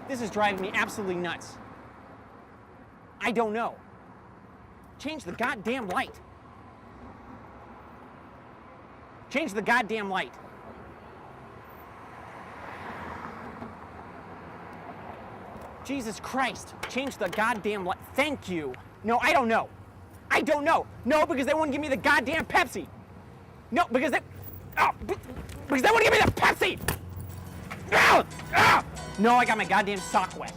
This is driving me absolutely nuts. I don't know. Change the goddamn light. Change the goddamn light. Jesus Christ. Change the goddamn light. Thank you. No, I don't know. I don't know. No, because they won't give me the goddamn Pepsi. No, because they... Oh, because they won't give me the Pepsi! Ah! Ah! No, I got my goddamn sock wet.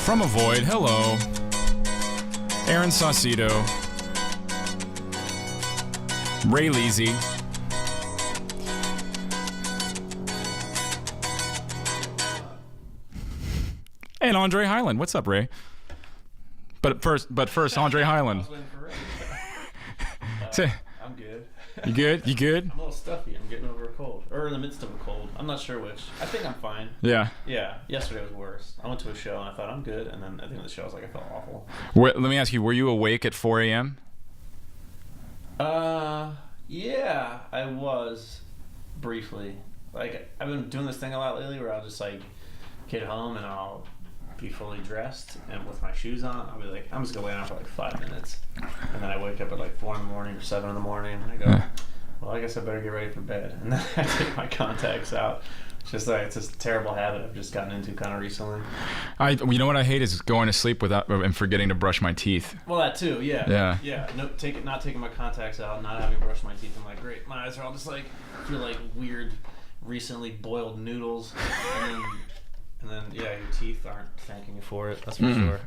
From a void, hello. Aaronsausedo. Ray Leasy. And Andre Hyland. What's up, Ray? But first, Andre Hyland. I'm good. You good? You good? I'm a little stuffy. I'm getting over a cold. Or in the midst of a cold. I'm not sure which. I think I'm fine. Yeah. Yeah. Yesterday was worse. I went to a show and I thought I'm good. And then at the end of the show, I was like, I felt awful. Let me ask you, were you awake at 4 a.m.? Yeah, I was. Briefly. Like, I've been doing this thing a lot lately where I'll just, like, get home and I'll be fully dressed and with my shoes on. I'll be like, I'm just going to lay down for like 5 minutes. And then I wake up at like 4 in the morning or 7 in the morning. And I go, well, I guess I better get ready for bed. And then I take my contacts out. It's just like, it's this terrible habit I've just gotten into kind of recently. You know what I hate is going to sleep without and forgetting to brush my teeth. Well, that too, yeah. Yeah. Yeah. No, not taking my contacts out, not having brushed my teeth. I'm like, great. My eyes are all just like, feel like weird, recently boiled noodles. And then, yeah, your teeth aren't thanking you for it. That's for sure.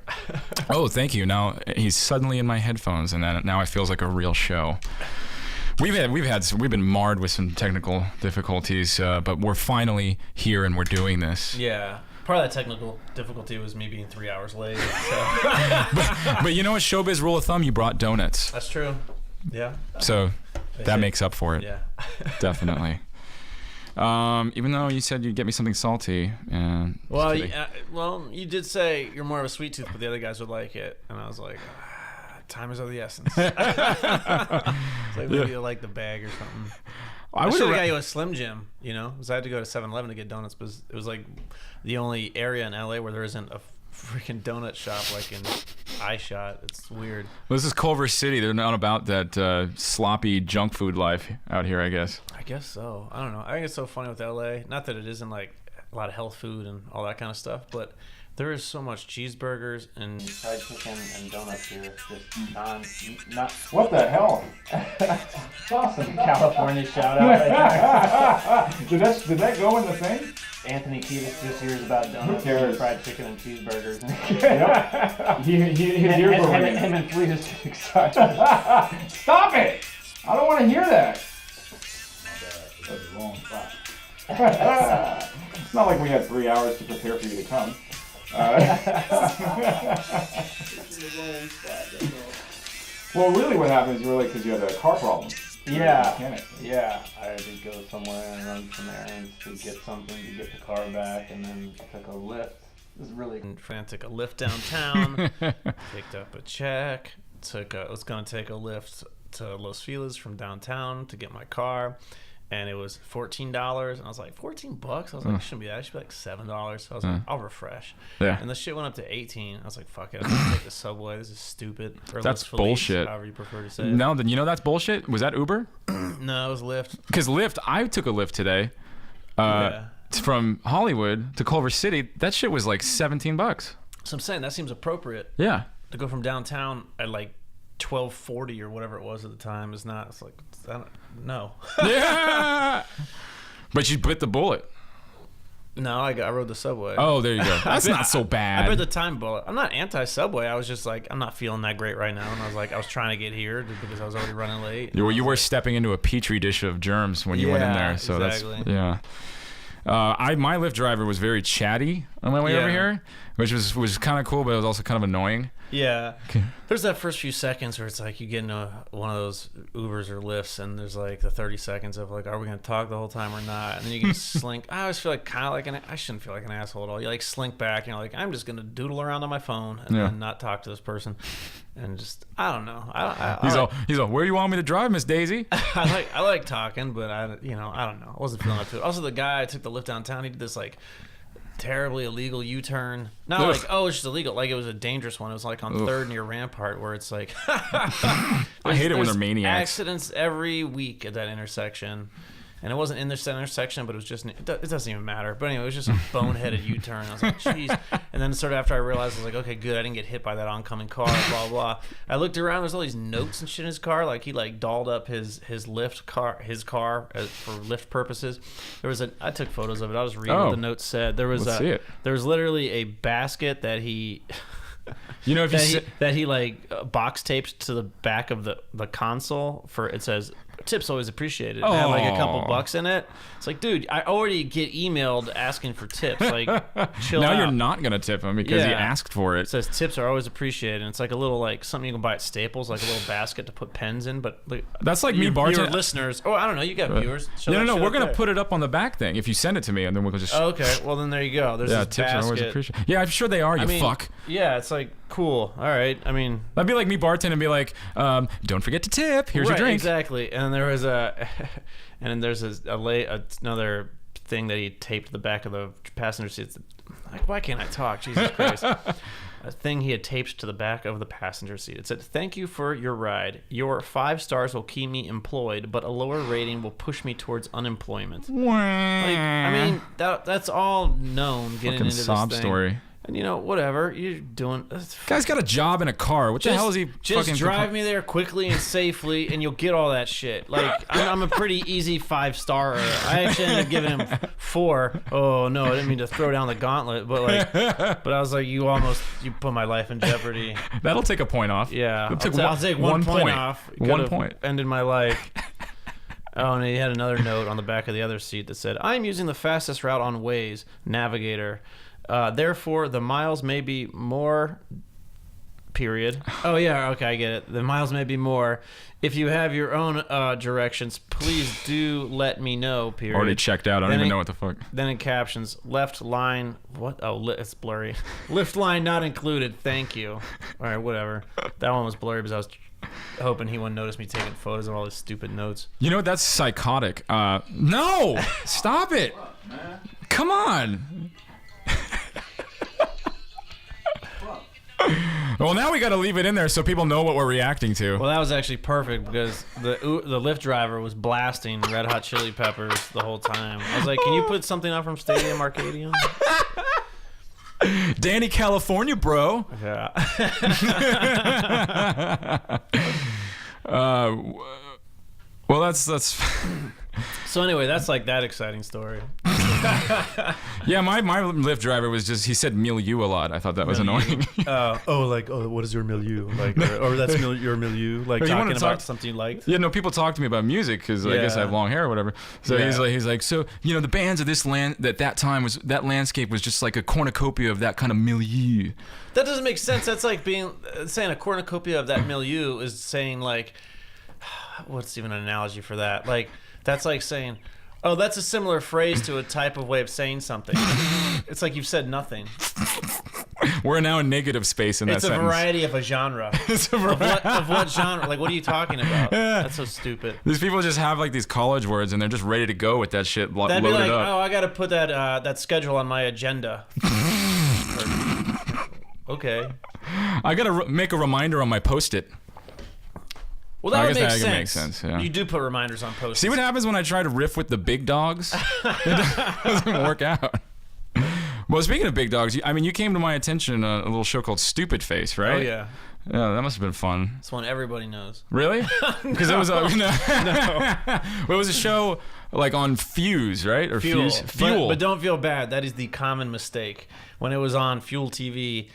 Oh, thank you. Now he's suddenly in my headphones, and now it feels like a real show. We've been marred with some technical difficulties, but we're finally here and we're doing this. Yeah. Part of that technical difficulty was me being 3 hours late. So. but you know what? Showbiz rule of thumb: you brought donuts. That's true. Yeah. So that makes up for it. Yeah. Definitely. Even though you said you'd get me something salty. Well, you did say you're more of a sweet tooth, but the other guys would like it, and I was like, time is of the essence. It's like maybe you like the bag or something. I should have got you a Slim Jim, because I had to go to 7-Eleven to get donuts, but it was like the only area in LA where there isn't a freaking donut shop like in iShot. It's weird. Well, this is Culver City. They're not about that sloppy junk food life out here, I guess. I guess so. I don't know. I think it's so funny with LA. Not that it isn't like a lot of health food and all that kind of stuff, but there is so much cheeseburgers and fried chicken and donuts here. Just not. What the hell? Awesome California shout out right there. Did that go in the thing? Anthony Kiedis just hears about donuts, fried chicken, and cheeseburgers. Yep. His ears were ringing. Him and Fleet is excited. Stop it! I don't want to hear that. That's the wrong spot. It's not like we had 3 hours to prepare for you to come. Well, really what happened is you were late because you had a car problem. Yeah. I had to go somewhere and run some errands to get something to get the car back, and then took a lift. It was really frantic. A lift downtown. Picked up a check. Was going to take a lift to Los Feliz from downtown to get my car. And it was $14, and I was like, $14? I was like, it shouldn't be that. It should be like $7. So I was like, I'll refresh. Yeah. And the shit went up to $18. I was like, fuck it, I'm gonna take the subway. This is stupid. Or that's Los Feliz, bullshit. However you prefer to say it. No, then that's bullshit. Was that Uber? No, it was Lyft. Because Lyft, I took a Lyft today. From Hollywood to Culver City. That shit was like $17. So I'm saying that seems appropriate. Yeah. To go from downtown at like $12.40 or whatever it was at the time is not. It's like no. Yeah. But you bit the bullet. No, I rode the subway. Oh, there you go. That's not so bad. I bit the time bullet. I'm not anti-subway. I was just like, I'm not feeling that great right now, and I was trying to get here because I was already running late. You were stepping into a petri dish of germs when you went in there. So exactly. That's yeah. My Lyft driver was very chatty on my way over here, which was kind of cool, but it was also kind of annoying. Yeah. There's that first few seconds where it's like you get into one of those Ubers or Lyfts, and there's like the 30 seconds of like, are we going to talk the whole time or not? And then you can slink. I always feel like kind of like I shouldn't feel like an asshole at all. You like slink back and you're like, I'm just going to doodle around on my phone and then not talk to this person. And just, I don't know. He's all, where do you want me to drive, Miss Daisy? I like talking, but I don't know. I wasn't feeling up to it. Also, the guy I took the lift downtown, he did this like terribly illegal U-turn. Not like, oh, it's just illegal. Like it was a dangerous one. It was like on 3rd near Rampart, where it's like I hate it when they're maniacs. Accidents every week at that intersection. And it wasn't in the intersection, but it was just, it doesn't even matter. But anyway, it was just a boneheaded U-turn. I was like, jeez. And then sort of after I realized, I was like, okay, good. I didn't get hit by that oncoming car, blah, blah. I looked around. There's all these notes and shit in his car. Like he like dolled up his car for Lyft purposes. I took photos of it. I was reading what the notes said. There was literally a basket that he... You know, that he like box taped to the back of the console for, it says tips always appreciated. It had like a couple bucks in it. It's like, dude, I already get emailed asking for tips. Like, chill out. Now you're not gonna tip him because he asked for it. It says tips are always appreciated, and it's like a little like something you can buy at Staples, like a little basket to put pens in. But like, that's like me bartending. Your listeners. Oh, I don't know. You got viewers. No. We're gonna put it up on the back thing if you send it to me, and then we'll just. Oh, okay. Well, then there you go. There's this tips basket. are always appreciated. Yeah, I'm sure they are. Fuck. Yeah, it's like cool. All right. I mean, that'd be like me bartending and be like, don't forget to tip. Here's your drink. Exactly. And there was and then there's another thing that he taped to the back of the passenger seat. Like, why can't I talk? Jesus Christ. A thing he had taped to the back of the passenger seat. It said, "Thank you for your ride. Your 5 stars will keep me employed, but a lower rating will push me towards unemployment." Like, I mean, that's all known getting into this sob thing. Story. And, whatever. You're doing... Guy's got a job in a car. What the hell is he Just fucking... drive me there quickly and safely, and you'll get all that shit. Like, I'm a pretty easy 5-star. I actually ended up giving him 4. Oh, no, I didn't mean to throw down the gauntlet. But I was like, you put my life in jeopardy. That'll take a point off. Yeah. I'll take 1 point off. 1 point. Ended my life. Oh, and he had another note on the back of the other seat that said, "I'm using the fastest route on Waze Navigator. Therefore, the miles may be more, period." Oh, yeah, okay, I get it. The miles may be more. If you have your own directions, please do let me know, period. Already checked out. I don't even know what the fuck. Then in captions, left line, what? Oh, it's blurry. Lift line not included, thank you. All right, whatever. That one was blurry because I was hoping he wouldn't notice me taking photos of all his stupid notes. You know, that's psychotic. No! Stop it! Come on! Well, now we got to leave it in there so people know what we're reacting to. Well, that was actually perfect because the Lyft driver was blasting Red Hot Chili Peppers the whole time. I was like, can you put something on from Stadium Arcadium? Danny California, bro. Yeah. Well, that's. So anyway, that's like that exciting story. Yeah, my Lyft driver was just, he said milieu a lot. I thought that was annoying. What is your milieu? Like, or that's your milieu? Like, talking about something you liked? Yeah, no, people talk to me about music because I guess I have long hair or whatever. So he's like, so, the bands of this land, that time was, that landscape was just like a cornucopia of that kind of milieu. That doesn't make sense. That's like saying a cornucopia of that milieu is saying like, what's even an analogy for that? Like, that's like saying, oh, that's a similar phrase to a type of way of saying something. It's like you've said nothing. We're now in negative space in that sentence. It's a variety of a genre. It's a variety. Of what genre? Like, what are you talking about? That's so stupid. These people just have like these college words and they're just ready to go with that shit loaded That'd be like, up. oh, I got to put that schedule on my agenda. Okay. I got to make a reminder on my Post-it. Well, that would make sense. Yeah. You do put reminders on posts. See what happens when I try to riff with the big dogs? It doesn't work out. Well, speaking of big dogs, you came to my attention in a little show called Stupid Face, right? Oh, yeah. Yeah, that must have been fun. It's one everybody knows. Really? Because it was no. Well, it was a show like on Fuse, right? Or Fuel. Fuel. But don't feel bad. That is the common mistake. When it was on Fuel TV,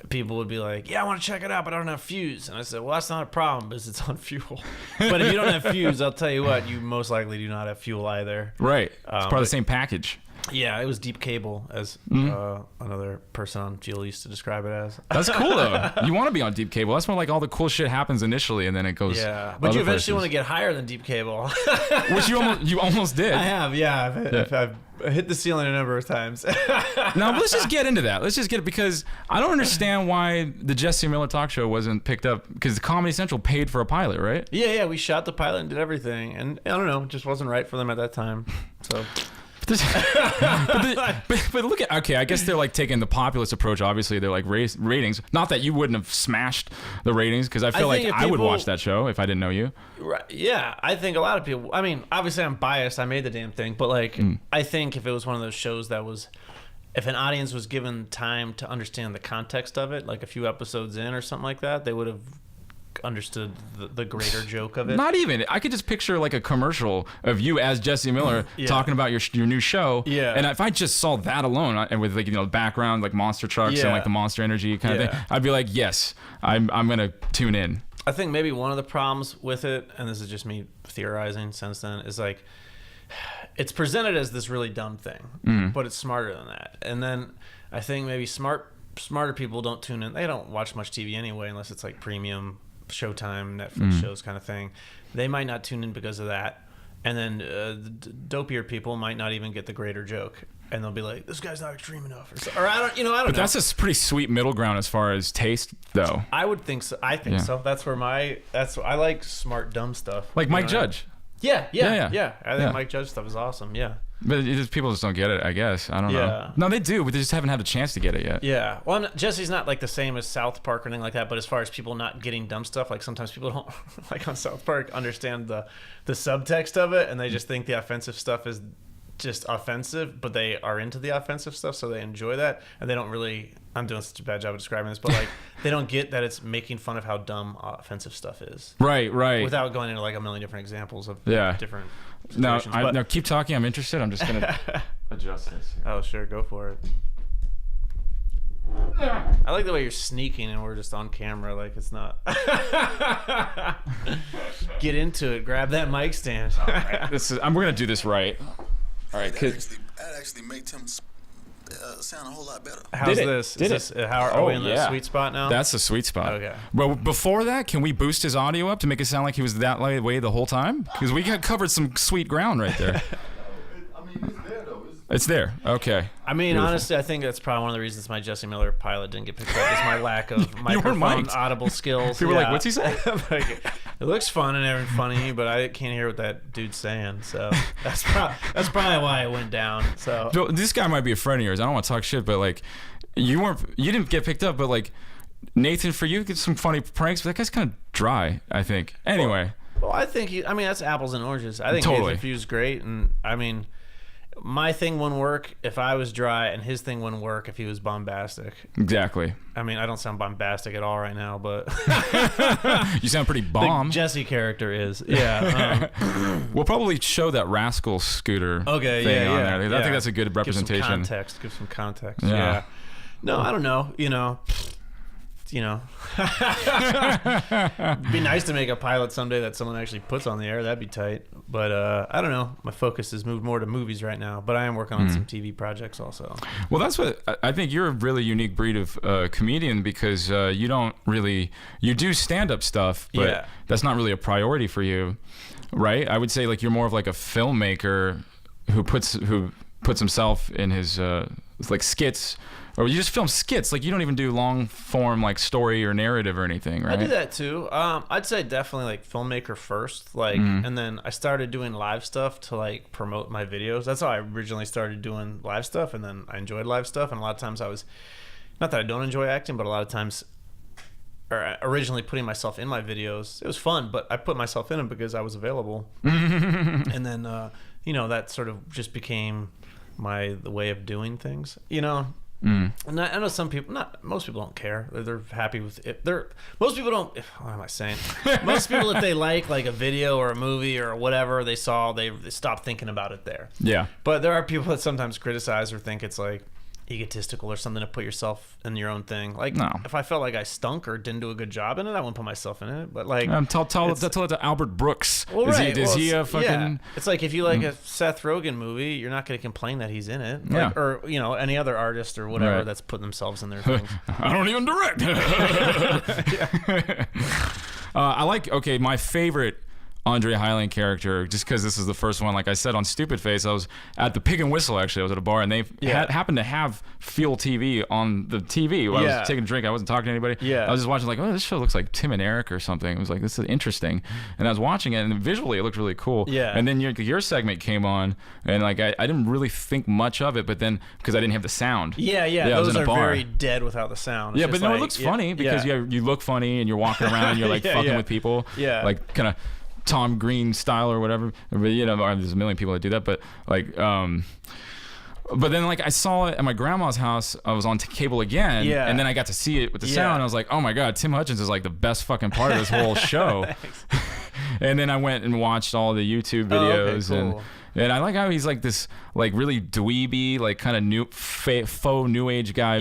people would be like, yeah, I want to check it out, but I don't have Fuse. And I said, well, that's not a problem because it's on Fuel. But if you don't have Fuse, I'll tell you what, you most likely do not have Fuel either. Right. It's part of the same package. Yeah, it was deep cable, as another person on Fuel used to describe it as. That's cool though. You want to be on deep cable. That's when like all the cool shit happens initially, and then it goes. Yeah, but you eventually want to get higher than deep cable. Which you almost did. I have, yeah. I've hit the ceiling a number of times. Now let's just get into that. Let's just get it, because I don't understand why the Jesse Miller talk show wasn't picked up, because Comedy Central paid for a pilot, right? Yeah, we shot the pilot and did everything, and I don't know, it just wasn't right for them at that time. So. but look at, okay, I guess they're like taking the populist approach. Obviously they're like ratings, not that you wouldn't have smashed the ratings, because I feel like I would watch that show if I didn't know you. Right, yeah, I think a lot of people, I mean, obviously I'm biased, I made the damn thing, but like I think if it was one of those shows that was, if an audience was given time to understand the context of it, like a few episodes in or something like that, they would have understood the greater joke of it. Not even. I could just picture like a commercial of you as Jesse Miller talking about your new show. Yeah. And if I just saw that alone, and with like, you know, background like monster trucks and like the Monster Energy kind of thing, I'd be like, yes, I'm gonna tune in. I think maybe one of the problems with it, and this is just me theorizing since then, is like it's presented as this really dumb thing, but it's smarter than that. And then I think maybe smarter people don't tune in. They don't watch much TV anyway, unless it's like premium Showtime, Netflix shows kind of thing. They might not tune in because of that. And then the dopier people might not even get the greater joke, and they'll be like, "This guy's not extreme enough," or I don't know. But that's a pretty sweet middle ground as far as taste, though. I would think so. I think so. That's where I like smart dumb stuff. Like Mike Judge. Yeah. I think Mike Judge stuff is awesome. Yeah. But people just don't get it, I guess. I don't know. No, they do, but they just haven't had a chance to get it yet. Yeah. Well, Jesse's not like the same as South Park or anything like that, but as far as people not getting dumb stuff, like sometimes people don't, like on South Park, understand the subtext of it, and they just think the offensive stuff is just offensive, but they are into the offensive stuff, so they enjoy that, and they don't really, I'm doing such a bad job of describing this, but like they don't get that it's making fun of how dumb offensive stuff is. Right. Without going into like a million different examples of different situations. No, keep talking. I'm interested. I'm just gonna adjust this here. Oh, sure, go for it. I like the way you're sneaking and we're just on camera, like it's not. Get into it. Grab that mic stand. All right. We're gonna do this right. All right. That actually made him sound a whole lot better. How's this? Are we in the sweet spot now? That's the sweet spot. Okay. Well, before that, can we boost his audio up to make it sound like he was that way the whole time? Because we got covered some sweet ground right there. I mean, it's there though. It's there. Okay. I mean, honestly, I think that's probably one of the reasons my Jesse Miller pilot didn't get picked up, is my lack of microphone audible skills. People were like, "What's he saying?" Like, it looks fun and funny, but I can't hear what that dude's saying. So that's probably why it went down. So this guy might be a friend of yours. I don't want to talk shit, but like, you didn't get picked up, but like, Nathan, for you, get some funny pranks, but that guy's kind of dry, I think. Anyway. Well, I think that's apples and oranges. I think Nathan Few's great, and I mean, my thing wouldn't work if I was dry, and his thing wouldn't work if he was bombastic. Exactly. I mean, I don't sound bombastic at all right now, but you sound pretty bomb. The Jesse character is. Yeah. We'll probably show that Rascal Scooter thing on there. I think that's a good representation. Give some context. Yeah. No, I don't know. It'd be nice to make a pilot someday that someone actually puts on the air. That'd be tight. But I don't know. My focus has moved more to movies right now. But I am working on some TV projects also. Well, that's what I think. You're a really unique breed of comedian, because you do stand-up stuff, but that's not really a priority for you, right? I would say like you're more of like a filmmaker who puts himself in his like skits. Or you just film skits, like you don't even do long form like story or narrative or anything, right? I do that too. I'd say definitely like filmmaker first, like, and then I started doing live stuff to like promote my videos. That's how I originally started doing live stuff, and then I enjoyed live stuff. And a lot of times I was, not that I don't enjoy acting, but a lot of times, or originally putting myself in my videos, it was fun, but I put myself in them because I was available. And then that sort of just became the way of doing things, And I know most people don't care. They're happy with it. Most people don't. What am I saying? Most people, if they like a video or a movie or whatever they saw, they stop thinking about it there. Yeah. But there are people that sometimes criticize or think it's like, egotistical or something to put yourself in your own thing. Like, No. if I felt like I stunk or didn't do a good job in it, I wouldn't put myself in it. But like, Tell it to Albert Brooks. well, Is right. he a fucking? Yeah. It's like if you like a Seth Rogen movie, you're not going to complain that he's in it. Yeah. Like, or any other artist or whatever Right. that's putting themselves in their things. I don't even direct. I like. Okay, my favorite Andre Hyland character, just because this is the first one. Like I said on Stupid Face, I was at the Pig and Whistle. Actually, I was at a bar, and they happened to have Feel TV on the TV. While I was taking a drink. I wasn't talking to anybody. Yeah. I was just watching, like, oh, this show looks like Tim and Eric or something. It was like, this is interesting, and I was watching it, and visually it looked really cool. Yeah. And then your segment came on, and like I didn't really think much of it, but then because I didn't have the sound. Yeah. I was Those in a are bar. very dead without the sound. It's Yeah, but just no, like, it looks funny because yeah. you look funny and you're walking around, you're like fucking with people, like kind of Tom Green style or whatever. But there's a million people that do that. But like, but then like I saw it at my grandma's house. I was on cable again, and then I got to see it with the sound. I was like, oh my god, Tim Hutchins is like the best fucking part of this whole show. And then I went and watched all the YouTube videos and I like how he's like this like really dweeby, like kind of faux new age guy,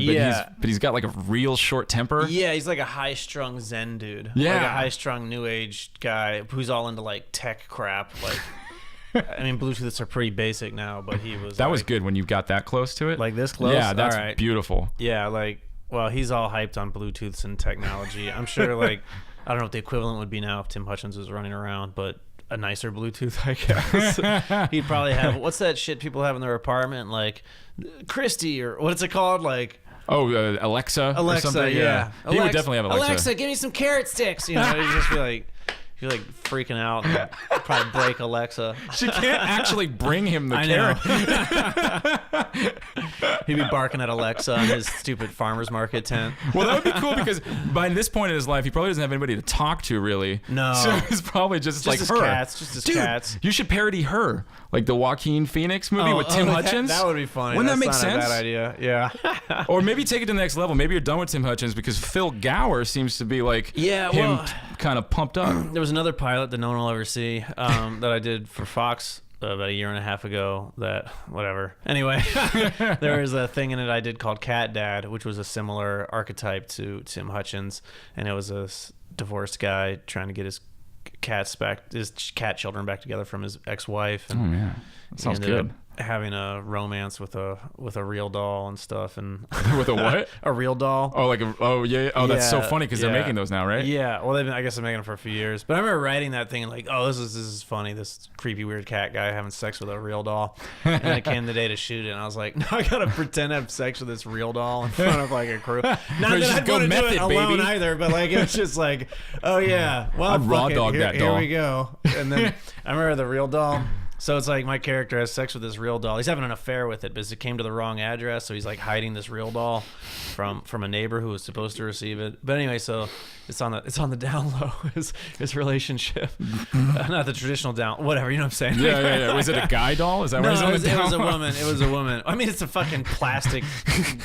but he's got like a real short temper. Yeah, he's like a high-strung Zen dude. Yeah. Like a high-strung new age guy who's all into like tech crap. Like, I mean, Bluetooths are pretty basic now, but he was. That was good when you got that close to it. Like this close? Yeah, that's all right. beautiful. Yeah, like, well, he's all hyped on Bluetooths and technology. I'm sure, like, I don't know what the equivalent would be now if Tim Hutchins was running around, but a nicer Bluetooth, I guess. He'd probably have, what's that shit people have in their apartment? Like, Christy, or what's it called? Like, Alexa or something? Yeah. He would definitely have Alexa. Alexa, give me some carrot sticks. You'd just be like, you're like freaking out and probably break Alexa. She can't actually bring him the carrot. He'd be barking at Alexa in his stupid farmer's market tent. Well, that would be cool because by this point in his life, he probably doesn't have anybody to talk to, really. No. So it's probably just like his her. Cats, just his Dude, cats. You should parody her. Like the Joaquin Phoenix movie with Tim Hutchins. That would be funny. Wouldn't that make That's not sense? a bad idea. Yeah. Or maybe take it to the next level. Maybe you're done with Tim Hutchins because Phil Gower seems to be like him kind of pumped up. There was another pilot that no one will ever see that I did for Fox about a year and a half ago that whatever. Anyway, there was a thing in it I did called Cat Dad, which was a similar archetype to Tim Hutchins, and it was a divorced guy trying to get his cat children back together from his ex-wife. And oh yeah, that sounds he ended good. up having a romance with a real doll and stuff, and with a what? A real doll. Oh, that's so funny because they're making those now, right? Yeah, well, I guess they're making them for a few years. But I remember writing that thing and like, oh, this is funny. This creepy weird cat guy having sex with a real doll. And then it came the day to shoot it, and I was like, no, I gotta pretend to have sex with this real doll in front of like a crew. Not that I'd go want to do method, it alone baby. either, but like it was just like, oh yeah, well, I'd raw fuck it. dog that Here doll. we go. And then I remember the real doll. So it's like my character has sex with this real doll. He's having an affair with it, but it came to the wrong address, so he's like hiding this real doll from a neighbor who was supposed to receive it. But anyway, so it's on the down low, his relationship, not the traditional down, whatever, you know what I'm saying? Yeah. Was it a guy doll? Is that what No, it was a woman. It was a woman. I mean, it's a fucking plastic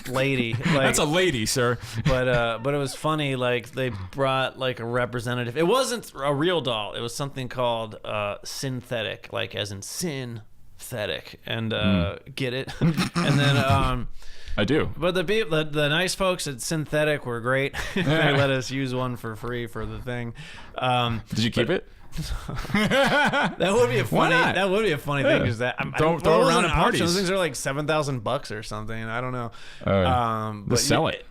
lady. Like, That's a lady, sir. But it was funny. Like they brought like a representative. It wasn't a real doll. It was something called synthetic, like as in synthetic, and get it. And then I do. but the nice folks at Synthetic were great. They let us use one for free for the thing. Did you keep it? That would be a funny. not? That would be a funny thing. Is that Throw it around at parties. Those things are like $7,000 or something. I don't know. But sell it.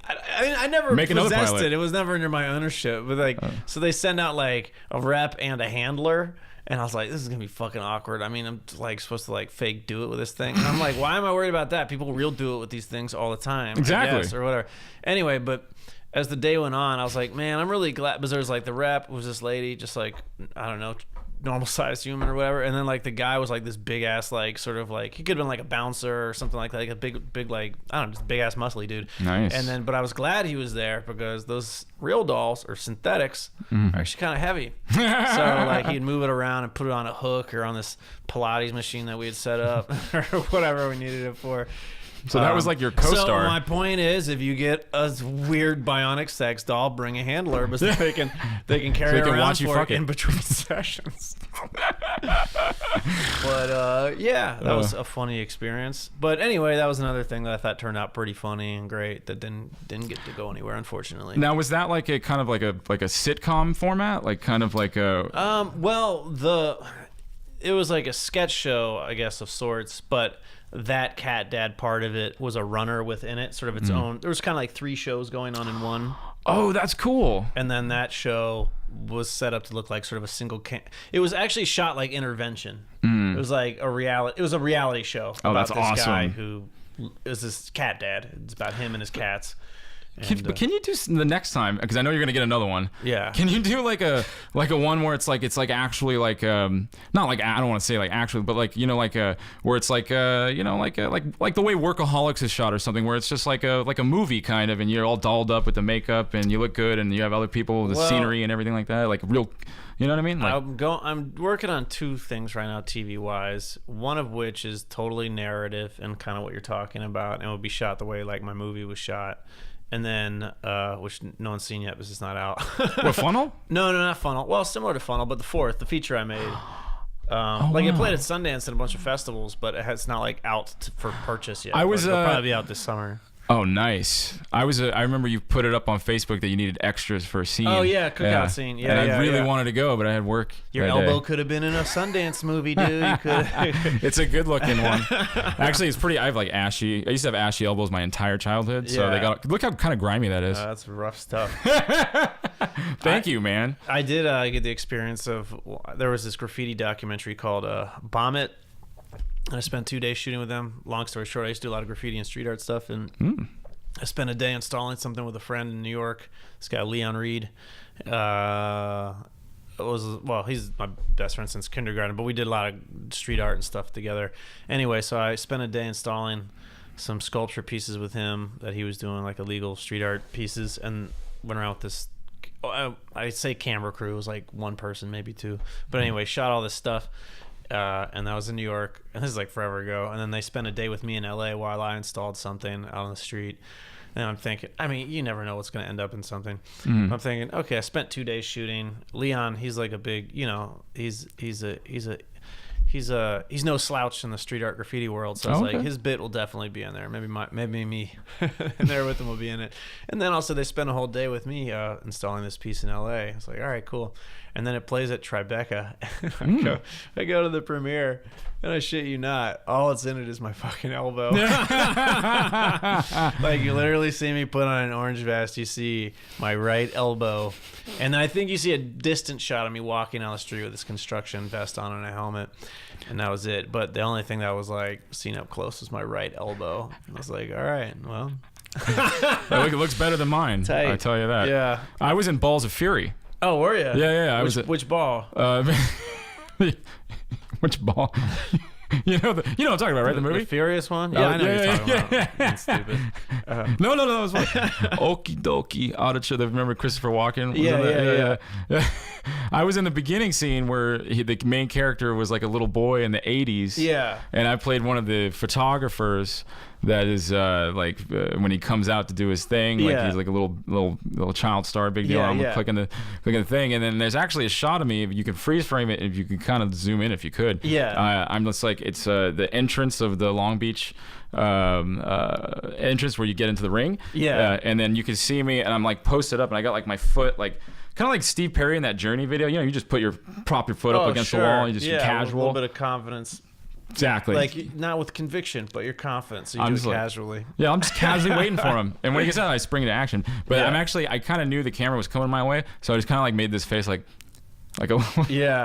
I never Make another possessed pilot. it. It was never under my ownership. But like, so they send out like a rep and a handler. And I was like, this is going to be fucking awkward. I mean, I'm like supposed to like fake do it with this thing. And I'm like, why am I worried about that? People real do it with these things all the time. Exactly. I guess, or whatever. Anyway, but as the day went on, I was like, man, I'm really glad. Because there was like the rep was this lady, just like, I don't know, normal sized human or whatever. And then like the guy was like this big ass, like sort of like, he could have been like a bouncer or something like that. Like a big like, I don't know, just big ass muscly dude. Nice. And then, but I was glad he was there because those real dolls or synthetics are actually kind of heavy. So like he'd move it around and put it on a hook or on this Pilates machine that we had set up or whatever we needed it for. So that was like your co-star. So my point is, if you get a weird bionic sex doll, bring a handler, but they can carry So they it can around watch you for fuck it it. in between sessions. But yeah, that was a funny experience. But anyway, that was another thing that I thought turned out pretty funny and great that didn't get to go anywhere, unfortunately. Now, was that like a kind of like a sitcom format, like kind of like a? It was like a sketch show, I guess, of sorts, but that Cat Dad part of it was a runner within it, sort of its own. There was kind of like 3 shows going on in one. Oh, that's cool. And then that show was set up to look like sort of a single it was actually shot like Intervention. It was like a reality show about that's this awesome. guy who is this cat dad. It's about him and his cats. But can you do the next time? Because I know you're gonna get another one. Yeah. Can you do like a one where it's like actually like not like, I don't want to say like actually, but like, you know, like where it's like you know, like the way Workaholics is shot or something, where it's just like a movie kind of, and you're all dolled up with the makeup and you look good and you have other people, the scenery and everything like that, like real. You know what I mean? Like, I'm working on 2 things right now, TV wise. One of which is totally narrative and kind of what you're talking about, and it will be shot the way like my movie was shot. And then, which no one's seen yet because it's not out. What, Funnel? No, not Funnel. Well, similar to Funnel, but the feature I made. It played at Sundance and a bunch of festivals, but it's not like out for purchase yet. It'll probably be out this summer. Oh, nice. I remember you put it up on Facebook that you needed extras for a scene. Oh, yeah, cookout scene. Yeah, and I really wanted to go, but I had work. Your elbow could have been in a Sundance movie, dude. You could. It's a good looking one. Actually, it's pretty. I have like ashy. I used to have ashy elbows my entire childhood. So they got. Look how kind of grimy that is. That's rough stuff. Thank you, man. I did get the experience of. There was this graffiti documentary called Bomb It. And I spent 2 days shooting with them. Long story short, I used to do a lot of graffiti and street art stuff, and I spent a day installing something with a friend in New York. This guy Leon Reed, he's my best friend since kindergarten, but we did a lot of street art and stuff together. Anyway, so I spent a day installing some sculpture pieces with him that he was doing, like illegal street art pieces, and went around with this. I'd say camera crew. It was like 1 person, maybe 2. But anyway, shot all this stuff. And that was in New York, and this is like forever ago. And then they spent a day with me in LA while I installed something out on the street. And I'm thinking, I mean, you never know what's going to end up in something. I'm thinking, okay, I spent 2 days shooting. Leon, he's like a big, you know, he's no slouch in the street art graffiti world. So I was like, his bit will definitely be in there. Maybe me in there with him will be in it. And then also they spent a whole day with me installing this piece in LA. I was like, all right, cool. And then it plays at Tribeca. I go to the premiere, and I shit you not, all it's in it is my fucking elbow. Like, you literally see me put on an orange vest. You see my right elbow, and then I think you see a distant shot of me walking down the street with this construction vest on and a helmet, and that was it. But the only thing that was like seen up close was my right elbow. And I was like, all right, well. It looks better than mine. Tight. I tell you that. Yeah. I was in Balls of Fury. Oh, were you? Yeah. Which ball? Which ball? You know what I'm talking about, right? The movie? The Furious one? Yeah, I know what you're talking about. That's stupid. No, it was fine. Okie dokie. Remember Christopher Walken? Yeah. I was in the beginning scene where the main character was like a little boy in the 80s. Yeah. And I played one of the photographers that is when he comes out to do his thing, like he's like a little child star, big deal. I'm clicking the thing, and then there's actually a shot of me. If you can freeze frame it, if you can kind of zoom in, if you could. Yeah. I'm just like, it's the entrance of the Long Beach entrance where you get into the ring. Yeah. And then you can see me, and I'm like posted up, and I got like my foot like. Kind of like Steve Perry in that Journey video. You know, you just prop your foot up against the wall. You just casual. A little bit of confidence. Exactly. Like, not with conviction, but you're confident, so you do it casually. Yeah, I'm just casually waiting for him. And when he gets out, I spring into action. But I kind of knew the camera was coming my way, so I just kind of like made this face like a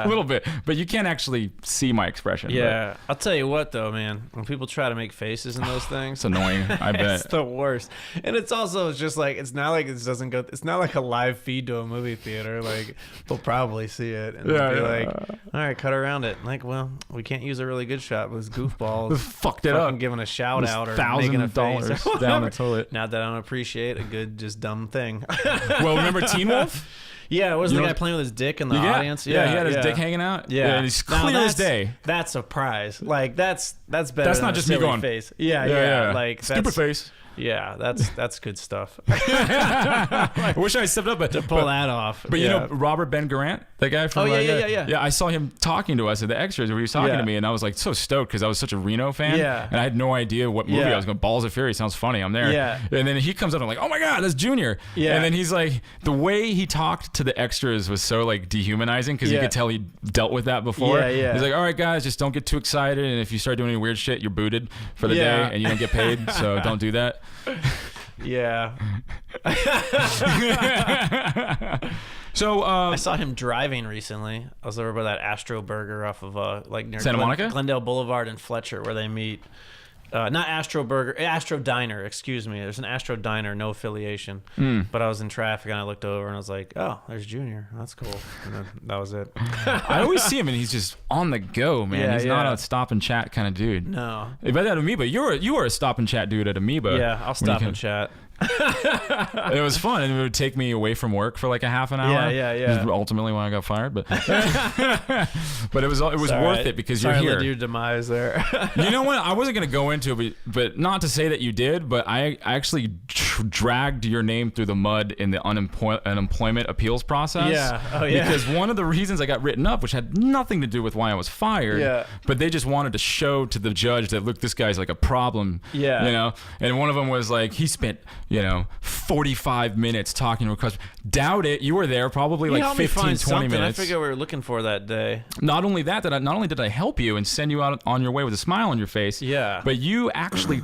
little bit. But you can't actually see my expression. Yeah. I'll tell you what, though, man. When people try to make faces in those things. It's annoying, I bet. It's the worst. And it's also just like, it's not like it doesn't go, it's not like a live feed to a movie theater. Like, they'll probably see it. And they'll be like, all right, cut around it. Like, well, we can't use a really good shot with goofballs. Fucked it up. Giving a shout out or making a face. $1,000 down the toilet. Not that I don't appreciate a good, just dumb thing. Well, remember Teen Wolf? Yeah, wasn't the guy playing with his dick in the audience? Yeah, he had his dick hanging out. Yeah, and he's clear as day. That's a prize. Like, that's better. That's than not a just me silly going face. Yeah. Like, stupid face. Yeah, that's good stuff. I wish I stepped up, but To pull that off. But you know Robert Ben Garant, that guy from yeah. I saw him talking to us at the extras where he was talking to me, and I was like so stoked because I was such a Reno fan, and I had no idea what movie I was going. Balls of Fury sounds funny. I'm there, and then he comes up and I'm like, oh my god, that's Junior, and then he's like, the way he talked to the extras was so like dehumanizing because you could tell he dealt with that before. He's like, all right guys, just don't get too excited, and if you start doing any weird shit, you're booted for the day and you don't get paid, so don't do that. Yeah. So I saw him driving recently. I was over by that Astro Burger off of like near Santa Monica, Glendale Boulevard and Fletcher, where they meet. Not Astro Burger, Astro Diner. Excuse me. There's an Astro Diner, no affiliation. But I was in traffic and I looked over and I was like, "Oh, there's Junior. That's cool." And then that was it. I always see him and he's just on the go, man. He's not a stop and chat kind of dude. No. But at Amoeba, you were a stop and chat dude at Amoeba. Yeah, I'll stop and chat. It was fun, and it would take me away from work for like a half an hour. Yeah. Which is ultimately why I got fired, but but it was worth it because you're here. Sorry, your demise there. You know what? I wasn't gonna go into it, but not to say that you did, but I actually dragged your name through the mud in the unemployment appeals process. Yeah. Oh yeah. Because one of the reasons I got written up, which had nothing to do with why I was fired, but they just wanted to show to the judge that look, this guy's like a problem. Yeah. You know, and one of them was like he spent 45 minutes talking to a customer. Doubt it. You were there probably like 15, 20 minutes. I forget what we were looking for that day. Not only that, not only did I help you and send you out on your way with a smile on your face, but you actually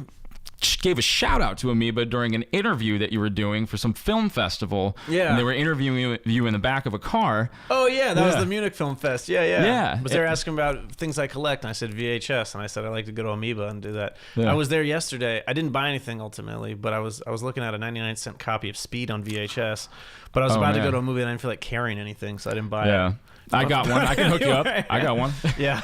gave a shout out to Amoeba during an interview that you were doing for some film festival. Yeah. And they were interviewing you in the back of a car. Oh, yeah. That was the Munich Film Fest. Yeah. Yeah. Was they were asking about things I collect, and I said VHS, and I said I like to go to Amoeba and do that. I was there yesterday. I didn't buy anything ultimately, but I was looking at a 99-cent copy of Speed on VHS, but I was about to go to a movie and I didn't feel like carrying anything, so I didn't buy it. I got one. I can hook you up. I got one. Yeah.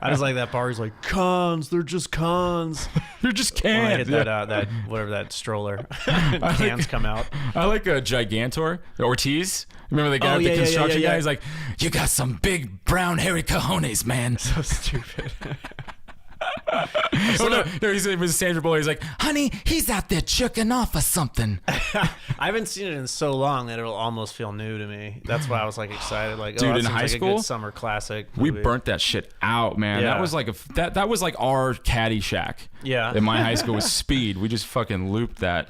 I just like that bar. He's like, cons. They're just cons. You're just cans. When I hit that whatever that stroller, cans come out. I like a Gigantor. Ortiz. Remember the guy with the construction guy? He's like, you got some big brown hairy cojones, man. So stupid. It was Sandra Bullock. He's like, honey, he's out there jerking off or something. I haven't seen it in so long that it'll almost feel new to me. That's why I was like excited. Like, dude, that in high like school, a good summer classic we movie. burnt that shit out, man. That was like that was like our Caddyshack. Yeah. In my high school was Speed. We just fucking looped that.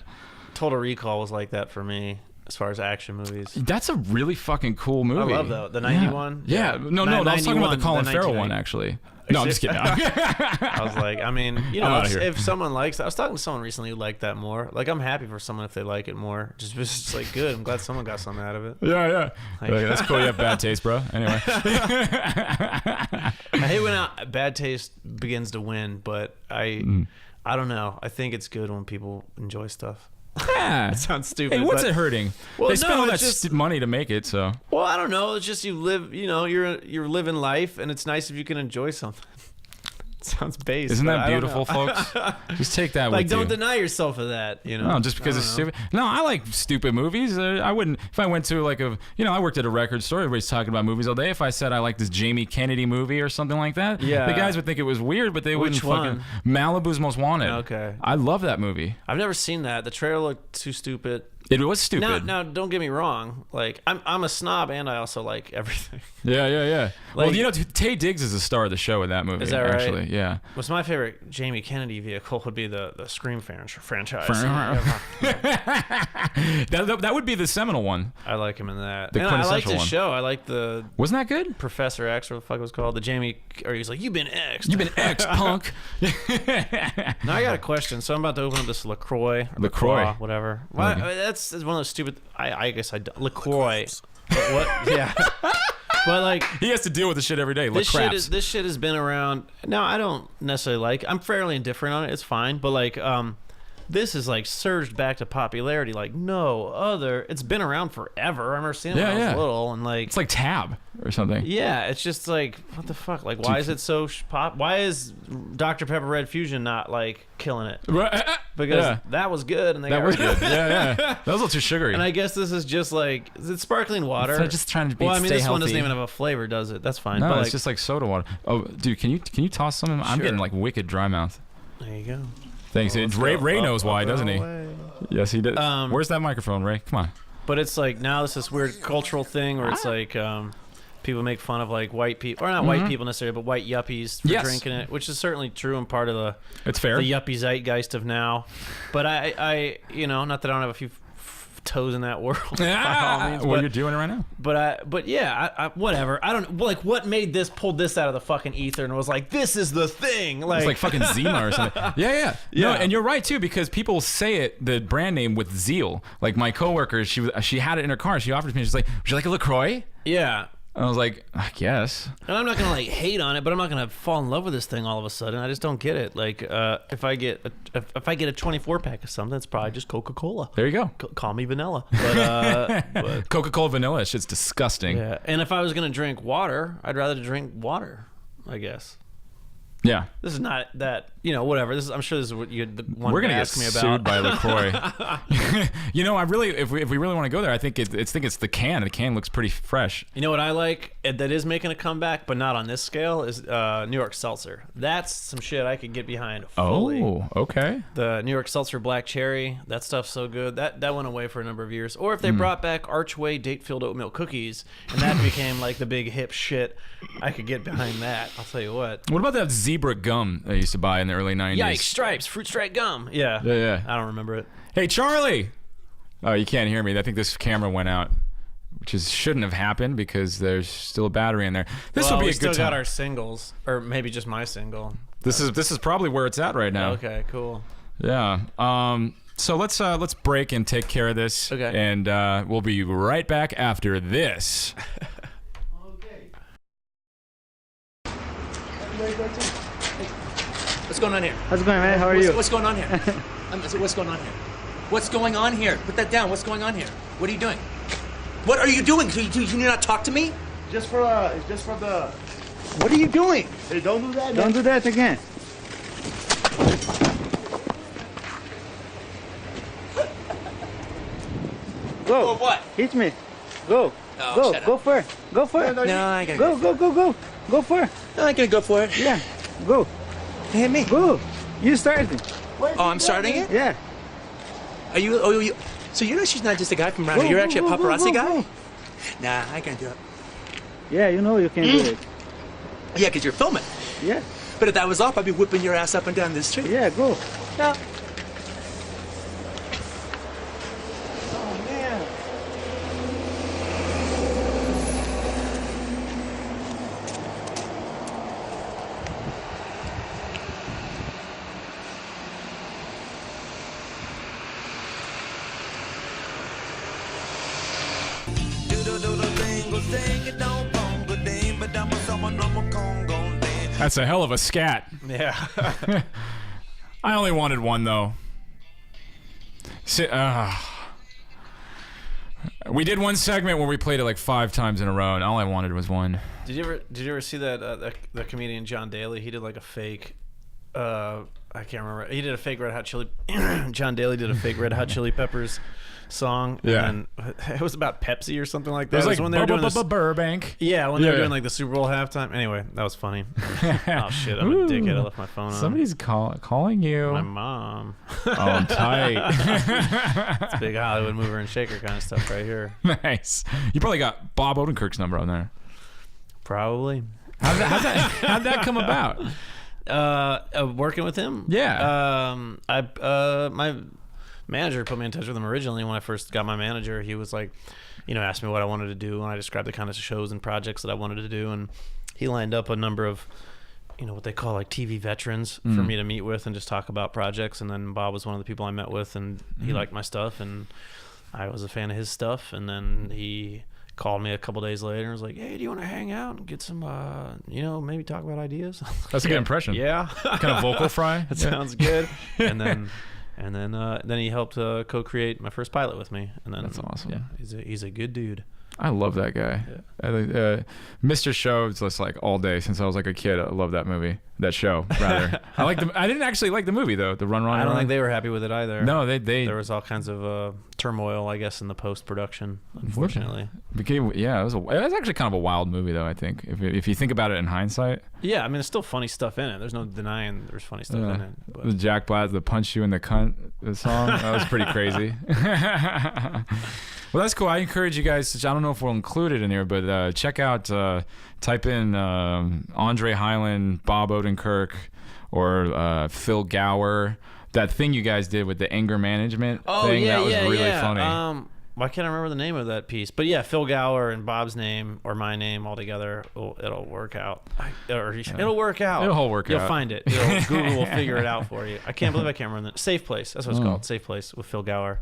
Total Recall was like that for me. As far as action movies, that's a really fucking cool movie. I love the 91. Yeah. No, I was talking about the Colin Farrell one actually. No, I'm just kidding. I was like, I mean, if someone likes, I was talking to someone recently who liked that more. Like, I'm happy for someone if they like it more. Just like, good. I'm glad someone got something out of it. Yeah. Like, that's cool. You have bad taste, bro. Anyway. I hate when bad taste begins to win, but I don't know. I think it's good when people enjoy stuff. Yeah. It sounds stupid. Hey, what's it hurting? Well, they spend all that money to make it, so. Well, I don't know. It's just you live, you're living life, and it's nice if you can enjoy something. It sounds base. Isn't that beautiful, folks? Just take that with you. Like, don't deny yourself of that, No, just because it's stupid. No, I like stupid movies. I wouldn't, if I went to like I worked at a record store. Everybody's talking about movies all day. If I said I like this Jamie Kennedy movie or something like that, the guys would think it was weird, but they wouldn't fucking. Malibu's Most Wanted. Okay. I love that movie. I've never seen that. The trailer looked too stupid. It was stupid. Now, don't get me wrong. Like, I'm a snob, and I also like everything. Yeah. Like, well, Tay Diggs is the star of the show in that movie. Is that right? Actually, yeah. What's my favorite Jamie Kennedy vehicle would be the Scream franchise. That would be the seminal one. I like him in that. The I like quintessential his show. I like the. Wasn't that good? Professor X, or what the fuck it was called? The Jamie, or he's like, you've been X'd. You've been X'd, punk. Now I got a question. So I'm about to open up this LaCroix, whatever. Well, that's one of those stupid. I guess LaCroix. What? Yeah. But like, he has to deal with this shit every day. This shit has been around. Now I don't necessarily like. I'm fairly indifferent on it. It's fine. But like, this is like surged back to popularity like no other. It's been around forever. I remember seeing it when I was little, and like it's like Tab or something. Yeah, it's just like what the fuck. Like, why is it so pop? Why is Dr. Pepper Red Fusion not like killing it? Because that was good, and that was good. Yeah. That was a little too sugary. And I guess this is just like, is it sparkling water? It's just trying to be. Well, I mean, this healthy. one doesn't even have a flavor, does it? That's fine. No, but it's just like soda water. Oh, dude, can you toss some? I'm getting like wicked dry mouth. There you go. Thanks. Ray knows why, doesn't he? Yes, he did. Where's that microphone, Ray? Come on. But it's like now this is weird cultural thing where it's like people make fun of like white people, or not white people necessarily, but white yuppies for drinking it, which is certainly true and part of the it's fair the yuppie zeitgeist of now. But I not that I don't have a few toes in that world. By all means, well, you're doing it right now. But yeah, whatever. I don't like what made this pulled this out of the fucking ether and was like, this is the thing. Like, it's like fucking Zima or something. Yeah. No, and you're right too, because people say it the brand name with zeal. Like my coworker, she had it in her car. She offered it to me. She's like, "Would you like a LaCroix?" Yeah. And I was like, I guess. And I'm not gonna like hate on it, but I'm not gonna fall in love with this thing all of a sudden. I just don't get it. Like, if I get a 24 pack of something, it's probably just Coca-Cola. There you go. Call me vanilla. But Coca-Cola vanilla, shit's disgusting. yeah. And if I was gonna drink water, I'd rather drink water, I guess. Yeah. This is not that, whatever. I'm sure this is what you'd want We're to gonna ask get me about. sued by LaCroix. I really, if we really want to go there, I think it's the can. The can looks pretty fresh. You know what I like that is making a comeback, but not on this scale, is New York Seltzer. That's some shit I could get behind fully. Oh, okay. The New York Seltzer Black Cherry, that stuff's so good. That went away for a number of years. Or if they brought back Archway date-filled oatmeal cookies, and that became like the big hip shit, I could get behind that. I'll tell you what. What about that zebra gum I used to buy in the early 90s? Yikes, Stripes, Fruit Stripe gum. Yeah. I don't remember it. Hey, Charlie! Oh, you can't hear me. I think this camera went out, which shouldn't have happened because there's still a battery in there. This would be a good time. We still got our singles, or maybe just my single. This is probably where it's at right now. Okay, cool. Yeah. So let's break and take care of this. Okay. And we'll be right back after this. What's going on here? How's it going, man? How are you? What's going on here? What's going on here? What's going on here? Put that down. What's going on here? What are you doing? What are you doing? Can you not talk to me? It's just for the. What are you doing? Hey, don't do that. Don't do that again. Go. For what? Hit me. Go. Oh, go. shut Go up. for it. Go for it. No, I gotta Go. Go for it. No, I gotta go for it. Yeah. Go. Hit me. Go. You started. Oh, I'm starting it? Yeah. Are you? Oh, you. So she's not just a guy from around here. You're actually a paparazzi guy? Nah, I can't do it. Yeah, you know you can do it. Yeah, because you're filming. Yeah. But if that was off, I'd be whipping your ass up and down this street. Yeah, go. No. Oh, man. That's a hell of a scat. Yeah. I only wanted one though. We did one segment where we played it like 5 times in a row, and all I wanted was one. Did you ever see that the comedian John Daly? He did like a fake. I can't remember. He did a fake Red Hot Chili. John Daly did a fake Red Hot Chili Peppers song. Yeah. And it was about Pepsi or something like that. It was like when they were doing this, Burbank. Yeah, when they were doing like the Super Bowl halftime. Anyway, that was funny. Oh shit, I'm a dickhead. I left my phone on. Somebody's calling you. My mom. Oh, tight. It's big Hollywood mover and shaker kind of stuff right here. Nice. You probably got Bob Odenkirk's number on there. Probably. How'd that come about? Working with him. Yeah. My manager put me in touch with him originally when I first got my manager. He was like, asked me what I wanted to do, and I described the kind of shows and projects that I wanted to do, and he lined up a number of, what they call like TV veterans for me to meet with and just talk about projects. And then Bob was one of the people I met with, and he liked my stuff, and I was a fan of his stuff. And then he called me a couple days later and was like, "Hey, do you want to hang out and get some, maybe talk about ideas?" That's a good impression. Yeah. Kind of vocal fry. That sounds good. And then he helped co-create my first pilot with me. And then that's awesome. Yeah, he's a good dude. I love that guy. Mr. Show is just like all day since I was like a kid. I love that movie. That show, rather. I didn't actually like the movie though. The Run. I don't think they were happy with it either. No, they. There was all kinds of turmoil, I guess, in the post production. Unfortunately, it was actually kind of a wild movie though. I think if you think about it in hindsight. Yeah, I mean, there's still funny stuff in it. There's no denying there's funny stuff in it. But. The Jack Black, the "Punch You in the Cunt" song, that was pretty crazy. Well, that's cool. I encourage you guys. I don't know if we'll include it in here, but check out. Type in Andre Hyland, Bob Odenkirk, or Phil Gower. That thing you guys did with the anger management thing, that was really funny. Why can't I remember the name of that piece? But yeah, Phil Gower and Bob's name or my name all together, it'll work out. It'll work out. It'll work out. You'll find it. Google will figure it out for you. I can't believe I can't remember the Safe Place. That's what it's called. Safe Place with Phil Gower.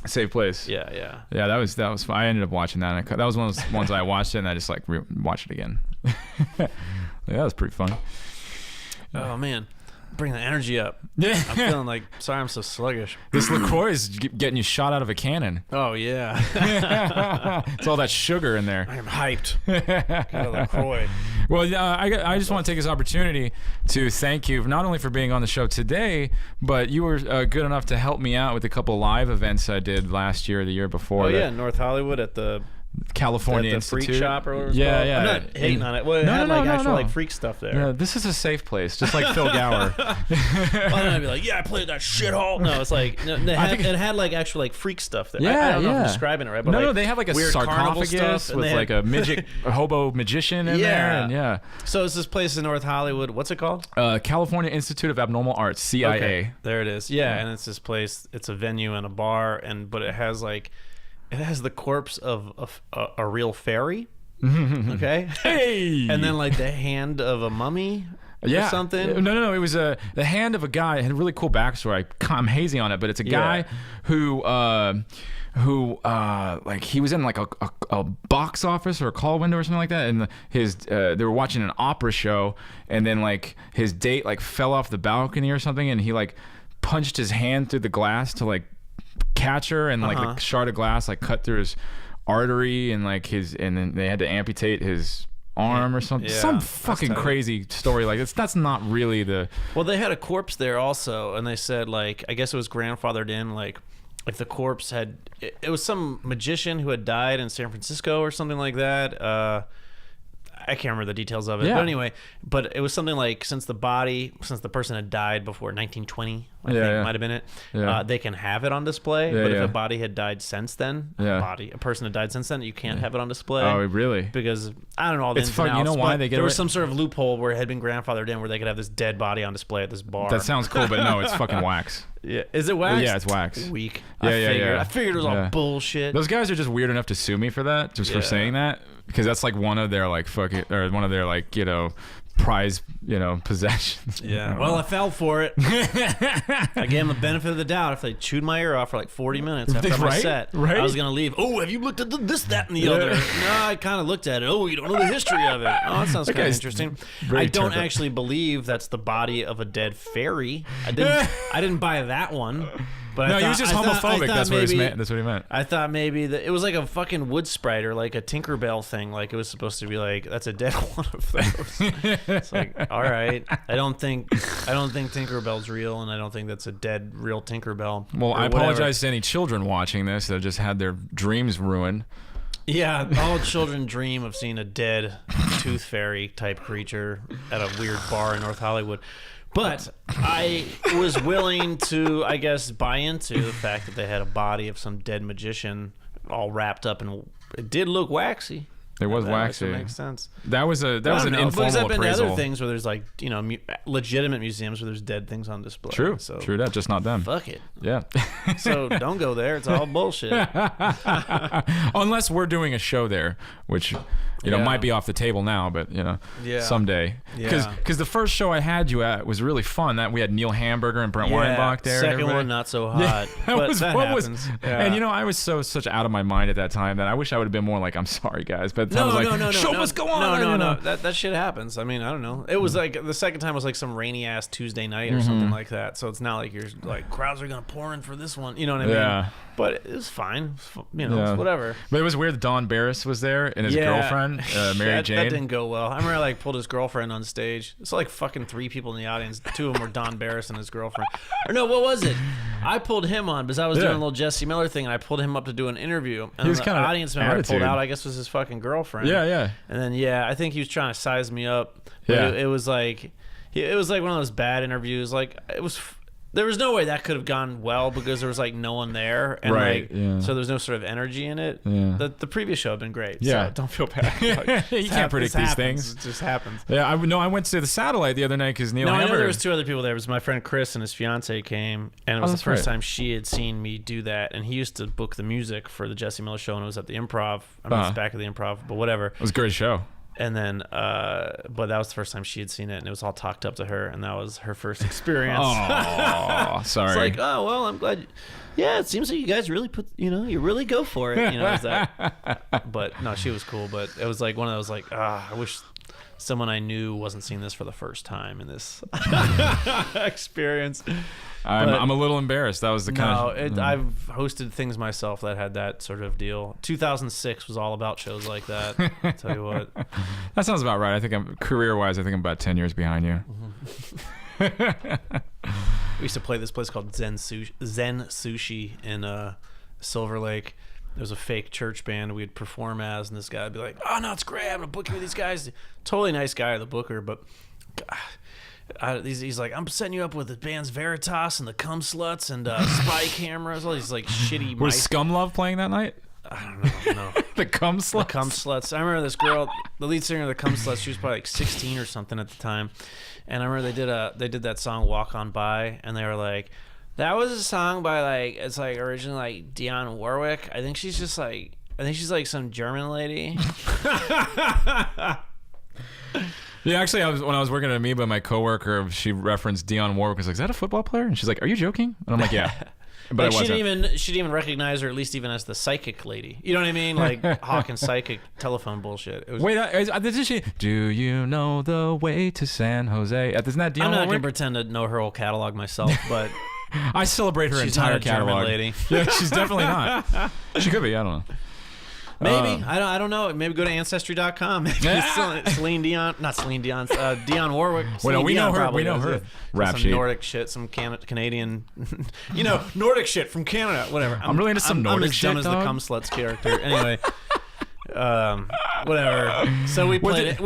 Safe Place. Yeah. That was fun. I ended up watching that. That was one of those ones I watched it and I just like watched it again. That was pretty fun. Oh man, bring the energy up. I'm feeling like sorry I'm so sluggish. This LaCroix is getting you shot out of a cannon. Oh yeah. It's all that sugar in there. I am hyped. Got a LaCroix. Well, I just want to take this opportunity to thank you not only for being on the show today, but you were good enough to help me out with a couple live events I did last year or the year before. Oh yeah, North Hollywood at the California Institute. Freak shop or whatever. Yeah. I'm not hating on it. Well, it had like freak stuff there. Yeah, this is a safe place, just like Phil Gower. Well, then I'd be like, yeah, I played that shithole. No, it's like it had like actual like freak stuff there. I don't know if I'm describing it right, but no, they have like a sarcophagus with like a hobo magician in there. And so it's this place in North Hollywood. What's it called? California Institute of Abnormal Arts, CIA. Okay, there it is. Yeah, and it's this place. It's a venue and a bar, but it has like. It has the corpse of a real fairy, okay? Hey! And then like the hand of a mummy or something. No. It was the hand of a guy. It had a really cool backstory. I'm hazy on it, but it's a guy who like he was in like a box office or a call window or something like that, and they were watching an opera show, and then like his date like fell off the balcony or something, and he like punched his hand through the glass to like catch her, and like the shard of glass like cut through his artery, and like and then they had to amputate his arm or something. Some fucking crazy story like this. That's not really the. Well, they had a corpse there also, and they said like I guess it was grandfathered in like if the corpse had it was some magician who had died in San Francisco or something like that. I can't remember the details of it, but anyway, it was something like since the person had died before 1920, I think might have been it. They can have it on display, but if a body had died since then, a person had died since then, you can't have it on display. Oh, really? Because I don't know all the ins and outs. You know why they get there was some sort of loophole where it had been grandfathered in where they could have this dead body on display at this bar. That sounds cool, but no, it's fucking wax. Yeah, is it wax? Yeah, it's wax. Weak. I figured it was all bullshit. Those guys are just weird enough to sue me for that, just for saying that, because that's like one of their like one of their like prize possessions. Yeah. Well, I fell for it. I gave them the benefit of the doubt. If they chewed my ear off for like 40 minutes after my set, I was gonna leave. Oh, have you looked at this, that, and the other? No, I kind of looked at it. Oh, you don't know the history of it. Oh, that sounds kind of interesting. I don't actually believe that's the body of a dead fairy. I didn't buy that one. But he was just homophobic. That's what he meant. I thought maybe that it was like a fucking wood sprite or like a Tinkerbell thing. Like it was supposed to be like that's a dead one of those. It's like all right. I don't think Tinkerbell's real, and I don't think that's a dead real Tinkerbell. Well, I apologize to any children watching this that just had their dreams ruined. Yeah, all children dream of seeing a dead tooth fairy type creature at a weird bar in North Hollywood. But I was willing to, I guess, buy into the fact that they had a body of some dead magician all wrapped up, and it did look waxy. It was waxy. That makes sense. That was an informal because I've been to appraisal. other things where there's like legitimate museums where there's dead things on display. True. So True that. Just not them. Fuck it. Yeah. So don't go there. It's all bullshit. Unless we're doing a show there, which might be off the table now, but someday. Because the first show I had you at was really fun. That we had Neil Hamburger and Brent Weinbach there. Second one not so hot. But that happens. And I was such out of my mind at that time that I wish I would have been more like, I'm sorry guys, but I was like, show must go on. No. That shit happens. I mean, I don't know. It was like the second time was like some rainy ass Tuesday night or something like that. So it's not like you're like crowds are gonna pour in for this one. You know what I mean? Yeah. But it was fine. You know, whatever. But it was weird. Don Barris was there and his girlfriend, Mary Jane. That didn't go well. I remember I like pulled his girlfriend on stage. It's like fucking 3 people in the audience. 2 of them were Don Barris and his girlfriend. Or no, what was it? I pulled him on because I was doing a little Jesse Miller thing, and I pulled him up to do an interview. And the audience member I pulled out, I guess, was his fucking girlfriend. Yeah. And then I think he was trying to size me up. But it was like one of those bad interviews. Like it was. There was no way that could have gone well because there was like no one there, and so there's no sort of energy in it. Yeah. The previous show had been great. Yeah, so don't feel bad. You can't predict these things. It just happens. Yeah, I went to the Satellite the other night because Neil Hammer. I know there was 2 other people there. It was my friend Chris and his fiance came, and it was the first time she had seen me do that. And he used to book the music for the Jesse Miller show, and it was at the Improv. I mean, it's back at the Improv, but whatever. It was a great show. And then, but that was the first time she had seen it, and it was all talked up to her, and that was her first experience. Oh, sorry. It's like, oh, well, I'm glad. Yeah, it seems like you guys really you really go for it. You know, is that? But no, she was cool. But it was like one of those, like, I wish someone I knew wasn't seeing this for the first time in this experience. I'm a little embarrassed. That was the kind of... I've hosted things myself that had that sort of deal. 2006 was all about shows like that. I'll tell you what. That sounds about right. I think I'm career-wise, I think I'm about 10 years behind you. We used to play this place called Zen Sushi in Silver Lake. There was a fake church band we'd perform as, and this guy would be like, "Oh no, it's great. I'm gonna book you with these guys." Totally nice guy, the booker, but he's like, "I'm setting you up with the bands Veritas and the Cum Sluts and Spy Cameras, all these like shitty." Was Scum Love playing that night? I don't know. No. The Cum Sluts. The Cum Sluts. I remember this girl, the lead singer of the Cum Sluts. She was probably like 16 or something at the time, and I remember they did that song "Walk On By," and they were like, that was a song by it's like originally like Dionne Warwick. I think she's like some German lady. Yeah, actually, when I was working at Amoeba, my coworker, she referenced Dionne Warwick. Was like, "Is that a football player?" And she's like, "Are you joking?" And I'm like, "Yeah." But like she didn't even recognize her, at least even as the psychic lady. You know what I mean? Like Hawkins psychic telephone bullshit. It was, wait, did she? Do you know the way to San Jose? Isn't that Dionne I'm not Warwick? gonna pretend to know her whole catalog myself, but I celebrate her she's entire not a German catalog. lady. Yeah, she's definitely not. She could be. I don't know. Maybe. I don't know. Maybe go to Ancestry.com. Celine Dion. Not Celine Dion. Dionne Warwick. Well, we know her. We know her. Rap some sheet. Nordic shit. Some Canadian. Nordic shit from Canada. Whatever. I'm really into some Nordic shit, I'm as dumb as the Cum Sluts character. Anyway. Whatever. So we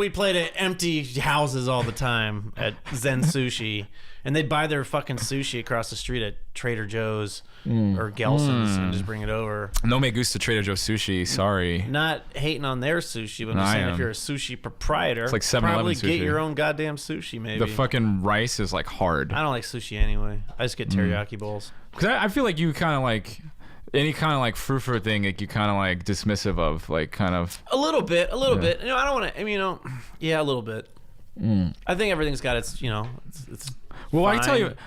played at empty houses all the time at Zen Sushi, and they'd buy their fucking sushi across the street at Trader Joe's or Gelson's and just bring it over. No me gusta Trader Joe sushi. Sorry. Not hating on their sushi, but I'm just saying if you're a sushi proprietor, it's like 7-Eleven probably sushi. get your own goddamn sushi. Maybe The fucking rice is like hard. I don't like sushi anyway. I just get teriyaki bowls. Because I feel like you kind of like any kind of like frou thing, like you kind of like dismissive of, like kind of a little bit. I don't want to. I mean, yeah, a little bit. I think everything's got its, it's well, fine.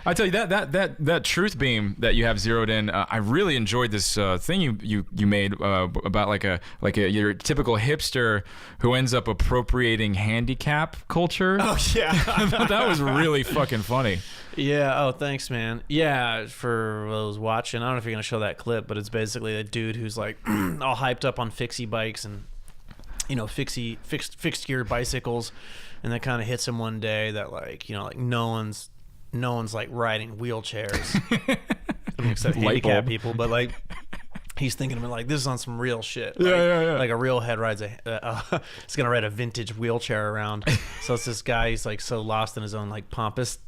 I tell you that truth beam that you have zeroed in. I really enjoyed this thing you made about like a your typical hipster who ends up appropriating handicap culture. Oh yeah, I thought that was really fucking funny. Yeah. Oh, thanks, man. Yeah, for those watching, I don't know if you're gonna show that clip, but it's basically a dude who's like all hyped up on fixie bikes and fixed gear bicycles, and that kind of hits him one day that like no one's like riding wheelchairs. I mean, except handicapped people, but like he's thinking of it like this is on some real shit. Yeah. Like a real head rides he's gonna ride a vintage wheelchair around. So it's this guy. He's like so lost in his own like pompous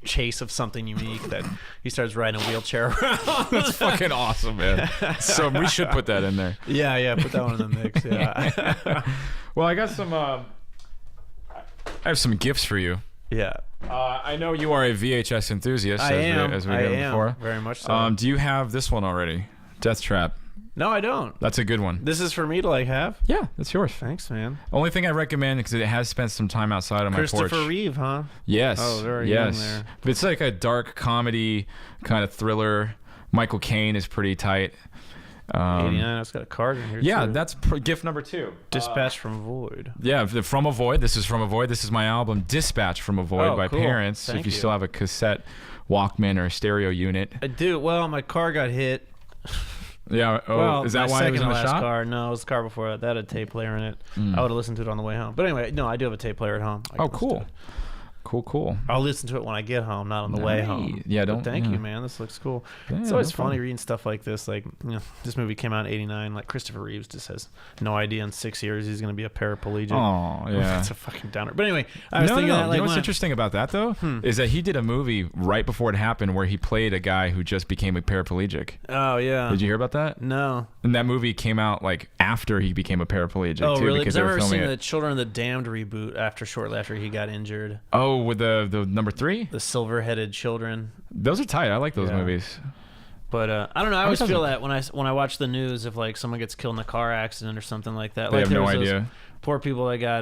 chase of something unique that he starts riding a wheelchair around. That's fucking awesome, man. So we should put that in there. Yeah. Put that one in the mix. Yeah. Well, I got some. I have some gifts for you. Yeah. I know you are a VHS enthusiast. As we did before. Very much so. Do you have this one already? Death Trap. No, I don't. That's a good one. This is for me to like have? Yeah, that's yours. Thanks, man. Only thing I recommend, because it has spent some time outside of my porch. Christopher Reeve, huh? Yes. Oh, very young there. But it's like a dark comedy kind of thriller. Michael Caine is pretty tight. 89. I've got a card in here. Yeah, too. that's gift number 2. Dispatch from Void. Yeah, From a Void. This is From a Void. This is my album, Dispatch from a Void by cool. Parents. Thank if you you. still have a cassette Walkman or a stereo unit. I do. Well, my car got hit Yeah. Oh, Well, is that my why it was second in to the last shop? car. No, it was the car before that. That had a tape player in it. I would have listened to it on the way home. But anyway, no, I do have a tape player at home. I can Oh, listen to cool. it. Cool. I'll listen to it when I get home, not on the way home. Yeah, But don't. thank yeah. you, man. This looks cool. Yeah, It's always no funny problem. reading stuff like this. Like, this movie came out in '89. Like, Christopher Reeves just has no idea in 6 years he's going to be a paraplegic. Oh, yeah. That's a fucking downer. But anyway, I was thinking that, You like, know what's when I- interesting about that though is that he did a movie right before it happened where he played a guy who just became a paraplegic. Oh yeah. Did you hear about that? No. And that movie came out like after he became a paraplegic. Oh too, really? Because Because I they were remember filming seeing the it. Children of the Damned reboot shortly after he got injured. Oh, with the number 3. The silver-headed children. Those are tight. I like those Yeah. movies. But I don't know. I always doesn't- feel that when I watch the news, if like someone gets killed in a car accident or something like that. They like have no there was those idea. Poor people that got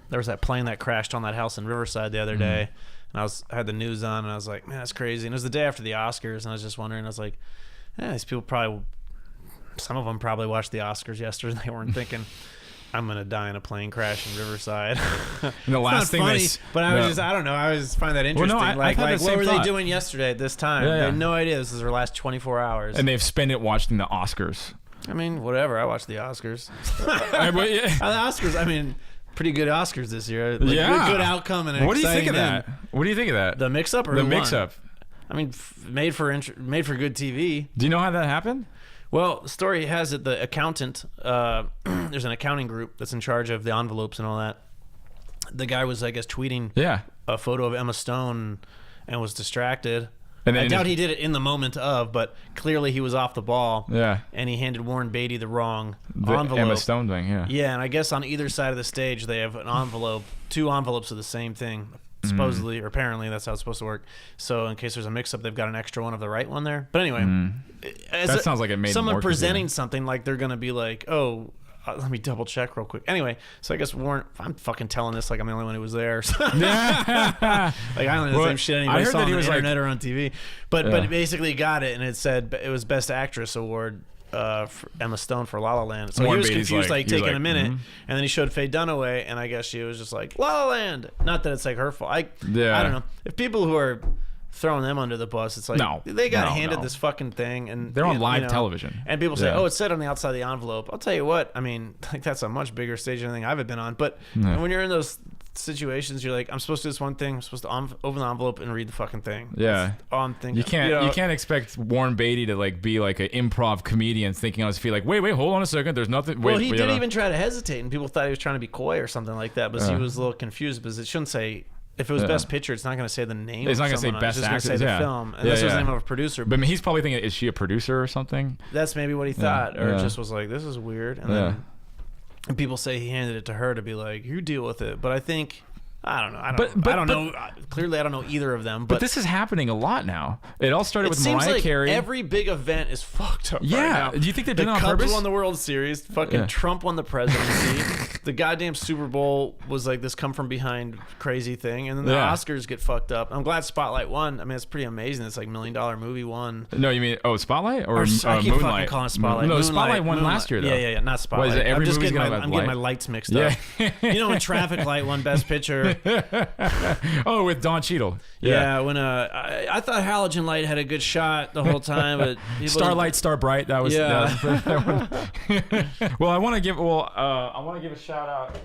there was that plane that crashed on that house in Riverside the other Mm-hmm. day, and I had the news on, and I was like, man, that's crazy. And it was the day after the Oscars, and I was just wondering. I was like, these people some of them probably watched the Oscars yesterday. They weren't thinking, I'm gonna die in a plane crash in Riverside. And the last It's thing not funny, they but I don't know. I always find that Well, interesting. no, I've like had the what same were thought. they doing yesterday at this time? Yeah, They yeah. had no idea. This is their last 24 hours. And they've spent it watching the Oscars. I mean, whatever. I watched the Oscars. But, yeah. The Oscars. I mean, pretty good Oscars this year. Like, Yeah. good outcome and an What do you think of exciting that? end. What do you think of that? The mix-up or The who won? mix-up. I mean, made for good TV. Do you know how that happened? Well, the story has it. The accountant. There's an accounting group that's in charge of the envelopes and all that. The guy was, I guess, tweeting Yeah. a photo of Emma Stone and was distracted. And then I doubt he did it in the moment of, but clearly he was off the ball. Yeah. And he handed Warren Beatty the wrong The envelope. Emma Stone thing, yeah. Yeah, and I guess on either side of the stage they have an envelope, 2 envelopes of the same thing. Supposedly or apparently that's how it's supposed to work. So in case there's a mix-up, they've got an extra one of the right one there. But anyway, That sounds like it made someone more presenting confusing. something like they're going to be like, oh, let me double check real quick. Anyway, so I guess Warren, I'm fucking telling this like I'm the only one who was there. Like I don't know the same shit I anybody heard saw that on he the was like- internet or on TV. But basically got it, and it said it was Best Actress award for Emma Stone for La La Land. So Warren he was Beatty's confused, like- like he was taking a like, minute, and then he showed Faye Dunaway, and I guess she was just like La La Land. Not that it's like her fault. I don't know. If people who are throwing them under the bus, it's like No. they got No, handed no. this fucking thing, and They're on you live know, television. and people say, Yeah. "Oh, it said on the outside of the envelope." I'll tell you what. I mean, like that's a much bigger stage than anything I've ever been on. But when you're in those situations, you're like, I'm supposed to do this one thing. I'm supposed to open the envelope and read the fucking thing. Yeah. That's all I'm thinking. You can't know? you can't expect Warren Beatty to like be like an improv comedian thinking on his feet like wait hold on a second there's nothing wait, Well, he you did know. even try to hesitate, and people thought he was trying to be coy or something like that. But he was a little confused because it shouldn't say. If it was Best Picture, it's not going to say the name. It's not going gonna to say Best It's just Actress, going to say yeah. the film, and Yeah, this was the yeah. name of a producer. But I mean, he's probably thinking, is she a producer or something? That's maybe what he thought, or yeah. just was like, "This is weird." And Yeah. then and people say he handed it to her to be like, "You deal with it." But I think I don't know. I don't know. Clearly, I don't know either of them. But this is happening a lot now. It all started it with seems Mariah like Carey. every big event is fucked up. Yeah. right now. Do you think they're the doing it on Cubs purpose? won the World Series. Fucking Yeah. Trump won the presidency. The goddamn Super Bowl was like this come from behind crazy thing, and then the Yeah. Oscars get fucked up. I'm glad Spotlight won. I mean, it's pretty amazing. It's like $1 million movie won. No, you mean Spotlight or I keep fucking Moonlight? calling it Spotlight. No, Spotlight won Moonlight. last year though. Yeah, not Spotlight. What is it? Every I'm just movie's getting gonna my, have I'm getting my light. lights mixed up. You know when Traffic Light won Best Picture? Oh, with Don Cheadle. Yeah, when I thought Halogen Light had a good shot the whole time, but people, Starlight, Star Bright. That was Yeah. that one. Well, I want to give a shout out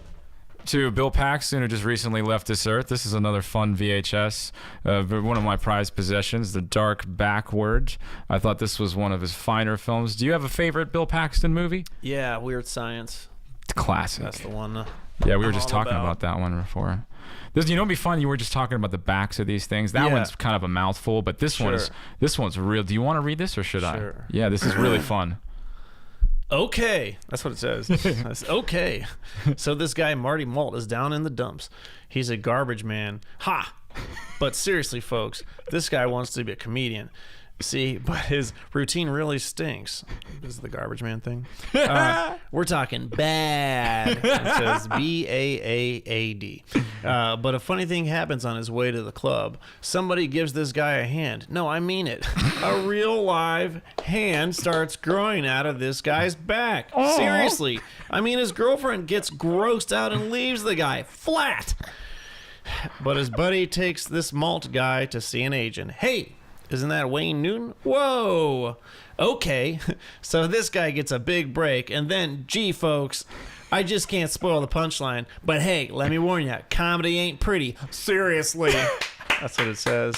to Bill Paxton, who just recently left this earth. This is another fun VHS, one of my prized possessions, The Dark Backward. I thought this was one of his finer films. Do you have a favorite Bill Paxton movie? Yeah, Weird Science. Classic. That's the one. Yeah, we were I'm just all talking about that one before. This, you know, it'd be fun. You were just talking about the backs of these things. That Yeah. one's kind of a mouthful, but this one's real. Do you want to read this or should I? Sure. Yeah, this is really fun. Okay, that's what it says. That's okay. So this guy Marty Malt is down in the dumps. He's a garbage man. Ha! But seriously, folks, this guy wants to be a comedian. See, but his routine really stinks. This is the garbage man thing. We're talking bad. It says B-A-A-A-D. But a funny thing happens on his way to the club. Somebody gives this guy a hand. No, I mean it. A real live hand starts growing out of this guy's back. Seriously. I mean, his girlfriend gets grossed out and leaves the guy flat. But his buddy takes this Malt guy to see an agent. Hey, Isn't that Wayne Newton? Whoa. Okay. So this guy gets a big break, and then, gee, folks, I just can't spoil the punchline. But hey, let me warn you, comedy ain't pretty. Seriously. That's what it says.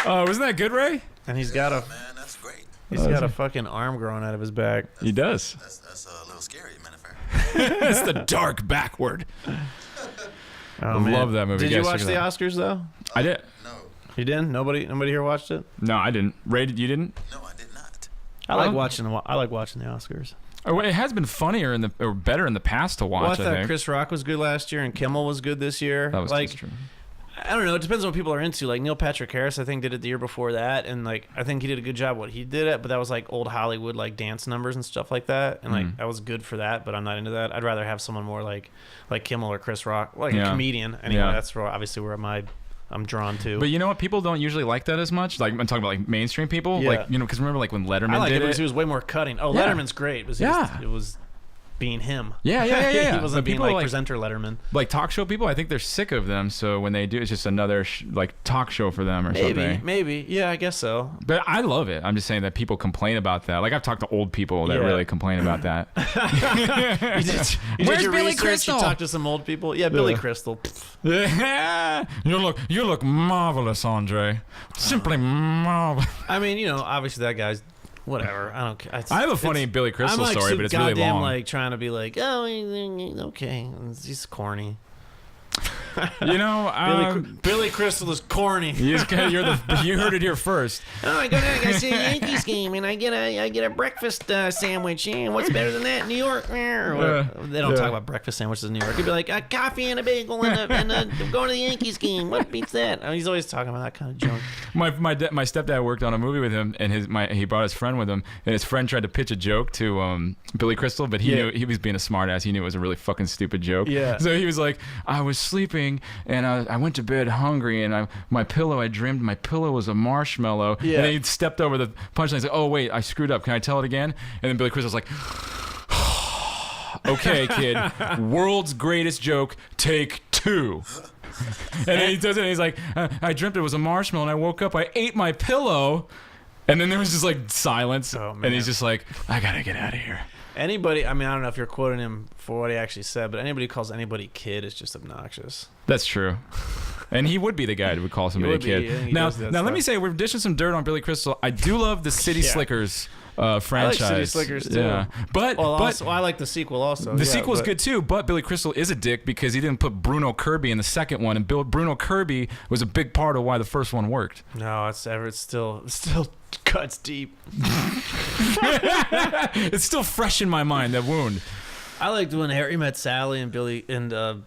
Wasn't that good, Ray? And he's got a Man, that's great. he's got a fucking arm growing out of his back. He does. That's a little scary, man. Of fact. It's the dark backward. Oh, Love that movie. Did You you guys watch check the it out. Oscars though? I did. No, You didn't? Nobody here watched it? No, I didn't. Ray, you didn't? no, I did not. I like watching the Oscars. Oh, it has been funnier or better in the past to watch. Well, I I thought think. Chris Rock was good last year, and Kimmel was good this year. That was like, true. I don't know. It depends on what people are into. Like Neil Patrick Harris, I think did it the year before that, and like I think he did a good job what he did it. But that was like old Hollywood like dance numbers and stuff like that, and like that was good for that. But I'm not into that. I'd rather have someone more like Kimmel or Chris Rock, like a comedian. Anyway, that's obviously where I'm drawn to. But you know what? People don't usually like that as much. Like I'm talking about like mainstream people. Yeah. Like because remember like when Letterman I like did it because it. he was way more cutting. Oh, Yeah. Letterman's great. It was being him. Yeah. He wasn't But being people like presenter Letterman. like talk show people. I think they're sick of them. So when they do, it's just another like talk show for them or something. Maybe. Yeah, I guess so. But I love it. I'm just saying that people complain about that. Like I've talked to old people that Yeah. really complain about that. You Where's did your Billy research, Crystal? You talked to some old people. Yeah, Billy Crystal. you look marvelous, Andre. Simply marvelous. I mean, you know, obviously that guy's whatever. I don't care. I have a funny Billy Crystal I'm like story, so but it's really goddamn long. like trying to be like, oh, okay, he's corny. You know, Billy Crystal is corny. you heard it here first. Oh, I go down, I see a Yankees game, and I get a breakfast sandwich. Yeah, what's better than that, New York? They don't talk about breakfast sandwiches in New York. It'd be like a coffee and a bagel and going to the Yankees game. What beats that? I mean, he's always talking about that kind of junk. My stepdad worked on a movie with him, and he brought his friend with him, and his friend tried to pitch a joke to Billy Crystal, but he knew he was being a smartass. He knew it was a really fucking stupid joke. Yeah. So he was like, I was sleeping, and I went to bed hungry, and I dreamed my pillow was a marshmallow. Yeah. And then he stepped over the punchline. He's like, oh wait, I screwed up. Can I tell it again? And then Billy Crystal's like, okay, kid, world's greatest joke, take 2. And then he does it, and he's like, I dreamt it was a marshmallow, and I woke up, I ate my pillow. And then there was just like silence, Oh, man. and he's just like, I gotta get out of here. Anybody, I mean, I don't know if you're quoting him for what he actually said, but anybody who calls anybody kid is just obnoxious. That's true. And he would be the guy who would call somebody a would be, kid. yeah, he Now, does that let me stuff. say, we're dishing some dirt on Billy Crystal. I do love the City Slickers franchise. I like City Slickers too. Yeah. But Also, I like the sequel also. the sequel's good too, but Billy Crystal is a dick because he didn't put Bruno Kirby in the second one, and Bruno Kirby was a big part of why the first one worked. No, it's still cuts deep. It's still fresh in my mind, that wound. I liked when Harry met Sally and Billy and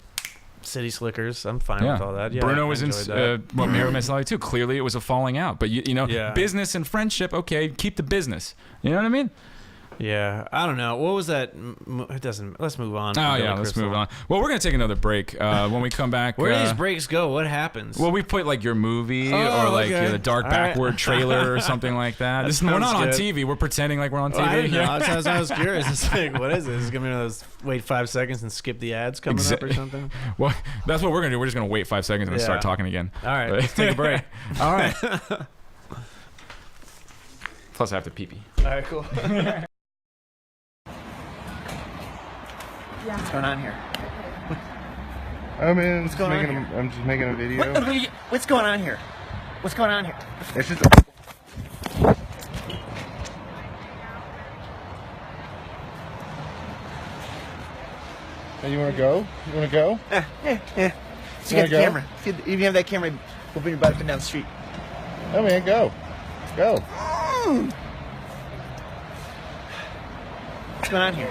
City Slickers. I'm fine with all that. Yeah, Bruno I was in enjoyed that. Mary Met Sally too. Clearly, it was a falling out. But you know, Yeah. business and friendship. Okay, keep the business. You know what I mean? Yeah, I don't know. What was that? It doesn't. Let's move on. Oh yeah, let's move on. Well, we're gonna take another break. When we come back, Where do these breaks go? What happens? well, we put like your movie Oh, or like okay. the dark All right. backward trailer or something like that. We're sounds not on good. TV. We're pretending like we're on TV. Oh, I didn't know. I was curious. It's like, what is this? Is it gonna be one of those wait 5 seconds and skip the ads coming up or something? Well, that's what we're gonna do. We're just gonna wait 5 seconds and then start talking again. All right, let's take a break. All right. Plus, I have to pee pee. All right, cool. What's going on here? I mean, going on I'm just making a video. What's going on here? What's going on here? It's just. Hey, you want to go? You want to go? Yeah. So you Wanna got the go? camera. If you have that camera, we'll bring your bike down the street. Oh man, go. Go. What's going on here?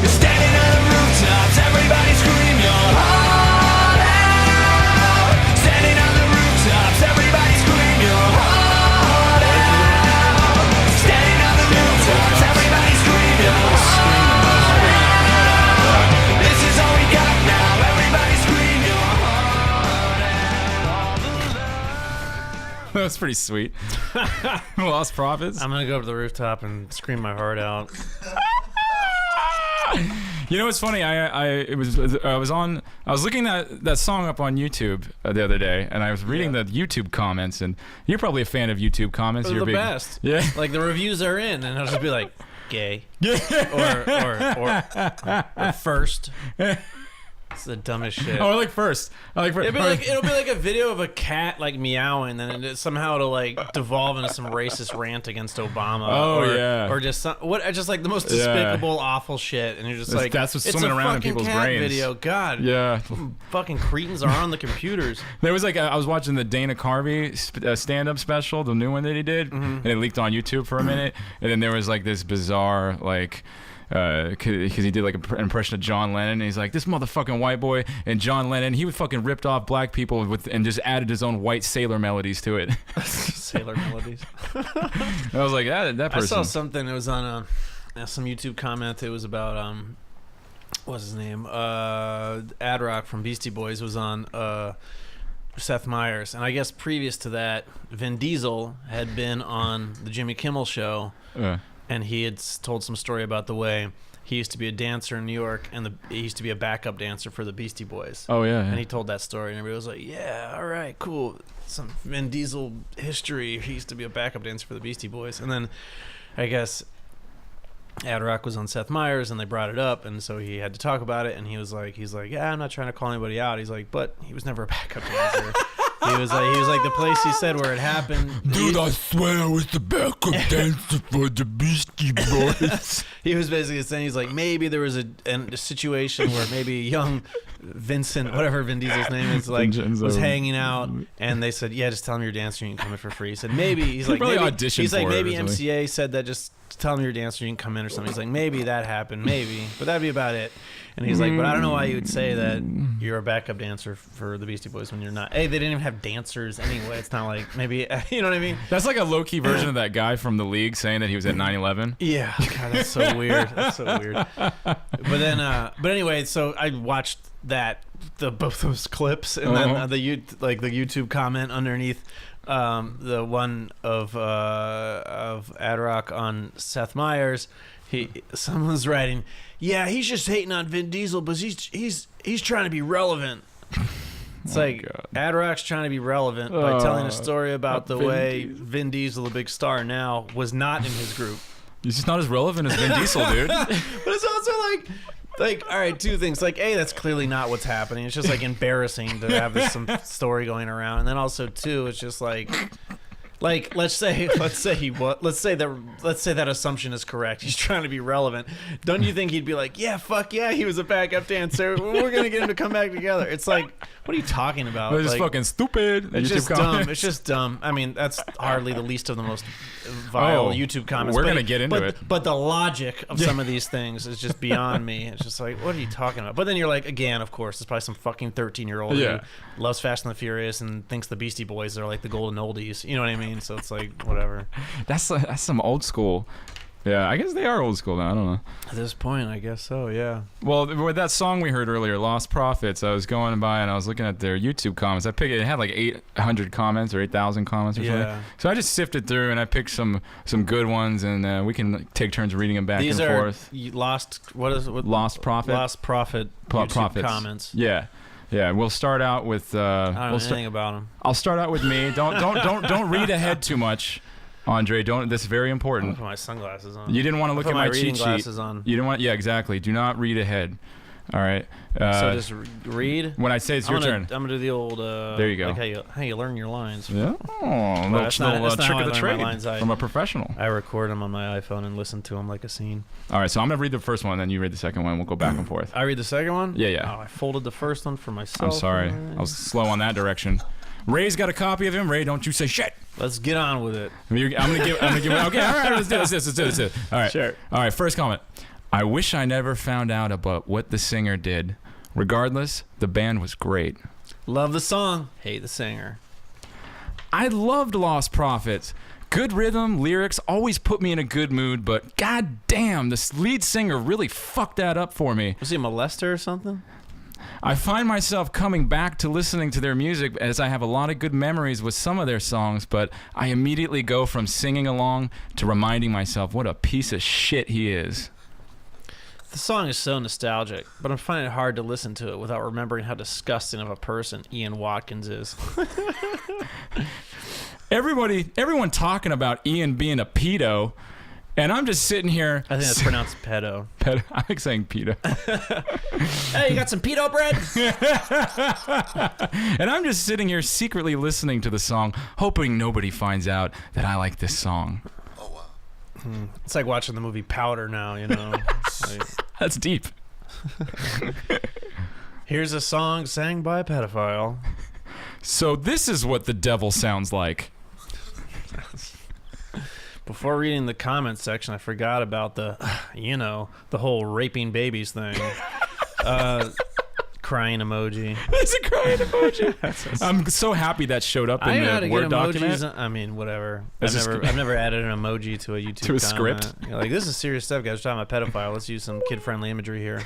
Standing on the rooftops, everybody scream your heart out. Standing on the rooftops, everybody scream your heart out. Standing on the rooftops, everybody scream your heart out. This is all we got now, everybody scream your heart out. That's pretty sweet. Lost Prophets. I'm gonna go up to the rooftop and scream my heart out. You know what's funny? I was looking that song up on YouTube the other day, and I was reading the YouTube comments, and you're probably a fan of YouTube comments. They're You're the big, best. yeah. Like the reviews are in, and I'll just be like, gay. or first. It's the dumbest shit. Oh, I like first. It'll be like a video of a cat like meowing, and then somehow it'll like devolve into some racist rant against Obama. Or just just like the most despicable, awful shit, and you're just like, that's what's it's swimming a around in fucking people's cat brains. video. God, Yeah. fucking cretins are on the computers. There was like I was watching the Dana Carvey stand-up special, the new one that he did, and it leaked on YouTube for a minute, and then there was like this bizarre like. Because he did like an impression of John Lennon, and he's like, this motherfucking white boy, and John Lennon, he would fucking ripped off black people and just added his own white sailor melodies to it. Sailor melodies. I was like, that person. I saw something. It was on some YouTube comment. It was about what's his name? Ad Rock from Beastie Boys was on Seth Meyers, and I guess previous to that, Vin Diesel had been on the Jimmy Kimmel show. And he had told some story about the way he used to be a dancer in New York, and he used to be a backup dancer for the Beastie Boys. Oh, yeah. And he told that story, and everybody was like, yeah, all right, cool. Some Vin Diesel history. He used to be a backup dancer for the Beastie Boys. And then I guess Ad Rock was on Seth Meyers, and they brought it up, and so he had to talk about it, and he's like, yeah, I'm not trying to call anybody out. He's like, but he was never a backup dancer. He was like the place he said where it happened. Dude, I swear I was the backup dancer for the Beastie Boys. He was basically saying, he's like, maybe there was a situation where maybe young Vincent, whatever Vin Diesel's name is, like Vincenzo. was hanging out, and they said, yeah, just tell him you're a dancer, you can come in for free. He said, maybe. He's like, probably maybe, auditioned he's like, for it maybe originally. MCA said that, just tell him you're a dancer, you can come in or something. He's like, maybe that happened, maybe, but that'd be about it. And he's like, but I don't know why you would say that you're a backup dancer for the Beastie Boys when you're not. Hey, they didn't even have dancers anyway. It's not like maybe, you know what I mean? That's like a low-key version of that guy from The League saying that he was at 9/11. Yeah, God, that's so weird. That's so weird. But anyway, so I watched both those clips, and then the YouTube comment underneath the one of Ad Rock on Seth Meyers. Someone's writing, yeah, he's just hating on Vin Diesel, but he's trying to be relevant. It's Ad Rock's trying to be relevant by telling a story about the way Vin Diesel, the big star now, was not in his group. He's just not as relevant as Vin Diesel, dude. But it's also like, all right, two things. Like, A, that's clearly not what's happening. It's just like embarrassing to have some story going around, and then also two, it's just like let's say that assumption is correct. He's trying to be relevant. Don't you think he'd be like, yeah, fuck yeah, he was a backup dancer. We're gonna get him to come back together. It's like, what are you talking about? It's just fucking stupid. It's just dumb. It's just dumb. I mean, that's hardly the least of the most vile YouTube comments. We're gonna get into it. But the logic of some of these things is just beyond me. It's just like, what are you talking about? But then you're like, again, of course, it's probably some fucking 13-year-old who loves Fast and the Furious and thinks the Beastie Boys are like the golden oldies. You know what I mean? So it's like, whatever. That's some old school. Yeah, I guess they are old school now. I don't know. At this point, I guess so, yeah. Well, with that song we heard earlier, Lost Prophets, I was going by and I was looking at their YouTube comments. It had like 800 comments or 8,000 comments or something. So I just sifted through and I picked some good ones, and we can take turns reading them back and forth. Lost Prophet Prophets comments. Yeah. We'll start out with. I don't know anything about them. I'll start out with me. Don't read ahead too much, Andre. This is very important. I'll put my sunglasses on. You didn't want to look at my cheat sheet. Glasses on. You didn't want. Yeah, exactly. Do not read ahead. All right. So just read. When I say it's your turn, I'm gonna do the old. There you go. Like how you learn your lines. Yeah. Oh, That's not trick how of the I learn trade my lines. from a professional. I record them on my iPhone and listen to them like a scene. All right. So I'm gonna read the first one, then you read the second one. We'll go back and forth. I read the second one. Yeah. Oh, I folded the first one for myself. I'm sorry. I was slow on that direction. Ray's got a copy of him. Ray, don't you say shit. Let's get on with it. I'm gonna give. Okay. All right. Let's do this. All right. Sure. All right. First comment. I wish I never found out about what the singer did. Regardless, the band was great. Love the song. Hate the singer. I loved Lost Prophets. Good rhythm, lyrics, always put me in a good mood, but god damn, this lead singer really fucked that up for me. Was he a molester or something? I find myself coming back to listening to their music as I have a lot of good memories with some of their songs, but I immediately go from singing along to reminding myself what a piece of shit he is. The song is so nostalgic, but I'm finding it hard to listen to it without remembering how disgusting of a person Ian Watkins is. Everyone talking about Ian being a pedo, and I'm just sitting here. I think that's pronounced pedo. I like saying pedo. Hey, you got some pedo bread? And I'm just sitting here secretly listening to the song, hoping nobody finds out that I like this song. Oh, wow. It's like watching the movie Powder now, you know. That's deep. Here's a song sang by a pedophile. So this is what the devil sounds like. Before reading the comments section, I forgot about the whole raping babies thing. Crying emoji. It's a crying emoji. I'm so happy that showed up in the Word document. I mean, whatever. I've never added an emoji to a YouTube to a comment. script. You're like, this is serious stuff, guys. We're talking about pedophile. Let's use some kid-friendly imagery here.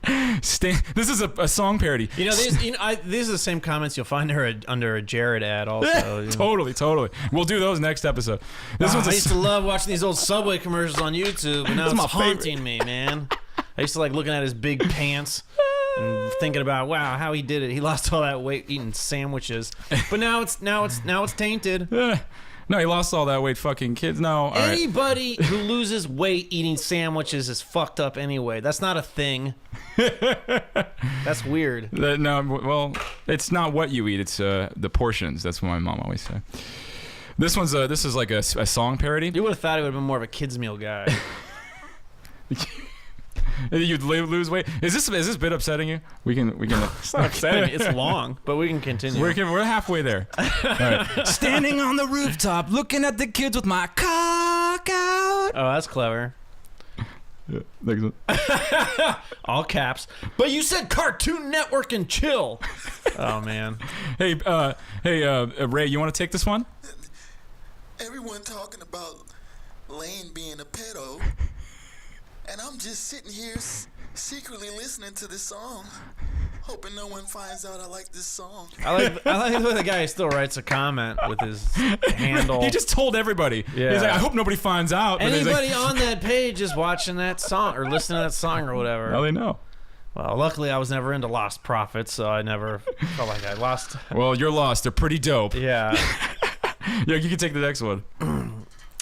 This is a song parody. These are the same comments you'll find under a Jared ad also. Totally. We'll do those next episode. I used to love watching these old Subway commercials on YouTube, and now it's haunting me, man. I used to like looking at his big pants and thinking about, wow, how he did it. He lost all that weight eating sandwiches, but now it's tainted. No, he lost all that weight fucking kids. No, all anybody who loses weight eating sandwiches is fucked up anyway. That's not a thing. That's weird. No, well, it's not what you eat. It's the portions. That's what my mom always said. This is like a song parody. You would have thought he would have been more of a kids meal guy. You'd lose weight. Is this bit upsetting you? We can. It's not upsetting me. It's long, but we can continue. We're halfway there. All right. Standing on the rooftop, looking at the kids with my cock out. Oh, that's clever. Yeah, thanks. All caps. But you said Cartoon Network and chill. Oh man. Hey, Ray, you want to take this one? Everyone talking about Lane being a pedo, and I'm just sitting here secretly listening to this song, hoping no one finds out I like this song. I like the guy who still writes a comment with his handle. He just told everybody. Yeah. He's like, I hope nobody finds out. Anybody on that page is watching that song or listening to that song or whatever. Well, they know. Well, luckily I was never into Lost Prophets, so I never felt like I lost. Well, you're lost. They're pretty dope. Yeah. Yeah, you can take the next one.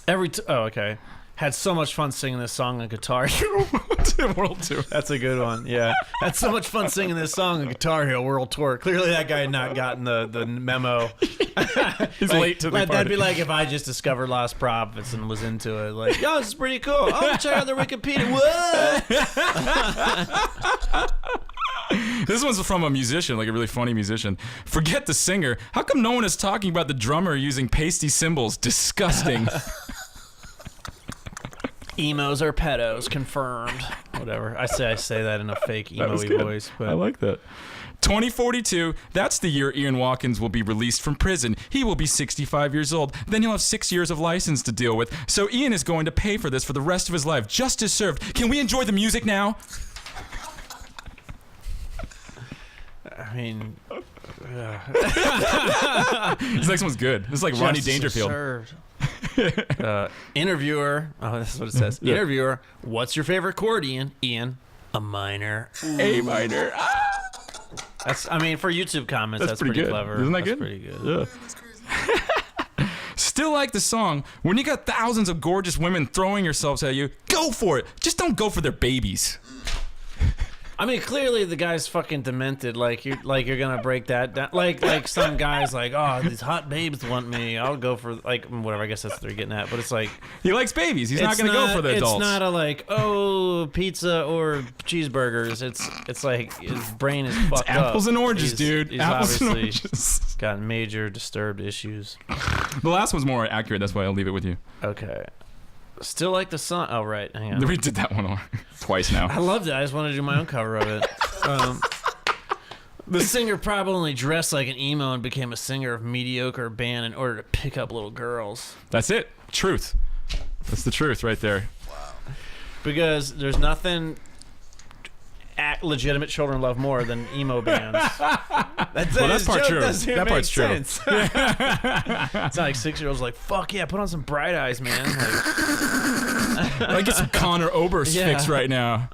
Okay. Had so much fun singing this song on Guitar World Tour. That's a good one. Yeah. Had so much fun singing this song on Guitar Hero World Tour. Clearly that guy had not gotten the memo. He's late to the party. That'd be like if I just discovered Lost Prophets and was into it. Like, yo, this is pretty cool. Oh, check out their Wikipedia. What? This one's from a musician, like a really funny musician. Forget the singer. How come no one is talking about the drummer using pasty cymbals? Disgusting. Emos are pedos, confirmed. Whatever. I say that in a fake emo-y voice. But I like that. 2042, that's the year Ian Watkins will be released from prison. He will be 65 years old. Then he'll have 6 years of license to deal with. So Ian is going to pay for this for the rest of his life. Justice served. Can we enjoy the music now? I mean, This next one's good. This is like Ronnie Dangerfield. Interviewer. Oh, that's what it says. Yeah. Interviewer. What's your favorite chord, Ian? Ian. A minor. A minor. That's. I mean, for YouTube comments, that's pretty good. clever. Isn't that That's good? pretty good. Yeah. That's crazy. Still like the song. When you got thousands of gorgeous women throwing yourselves at you, go for it. Just don't go for their babies. I mean, clearly the guy's fucking demented. Like you're gonna break that down. Like some guys like, oh, these hot babes want me. I'll go for like whatever. I guess that's what they're getting at. But it's like He likes babies. He's not gonna go for the adults. It's not a like, oh, pizza or cheeseburgers. It's like his brain is fucked up. Apples and oranges, dude. He's Apples and obviously oranges. got major disturbed issues. The last one's more accurate. That's why I'll leave it with you. Okay. Still like the song. Oh, right. Hang on. We did that one twice now. I loved it. I just wanted to do my own cover of it. The singer probably dressed like an emo and became a singer of mediocre band in order to pick up little girls. That's it. Truth. That's the truth right there. Because there's nothing legitimate children love more than emo bands. That's part true. That part's true. It's not like 6-year-olds like, fuck yeah, put on some Bright Eyes, man. Like, I get some Connor Oberst fix right now.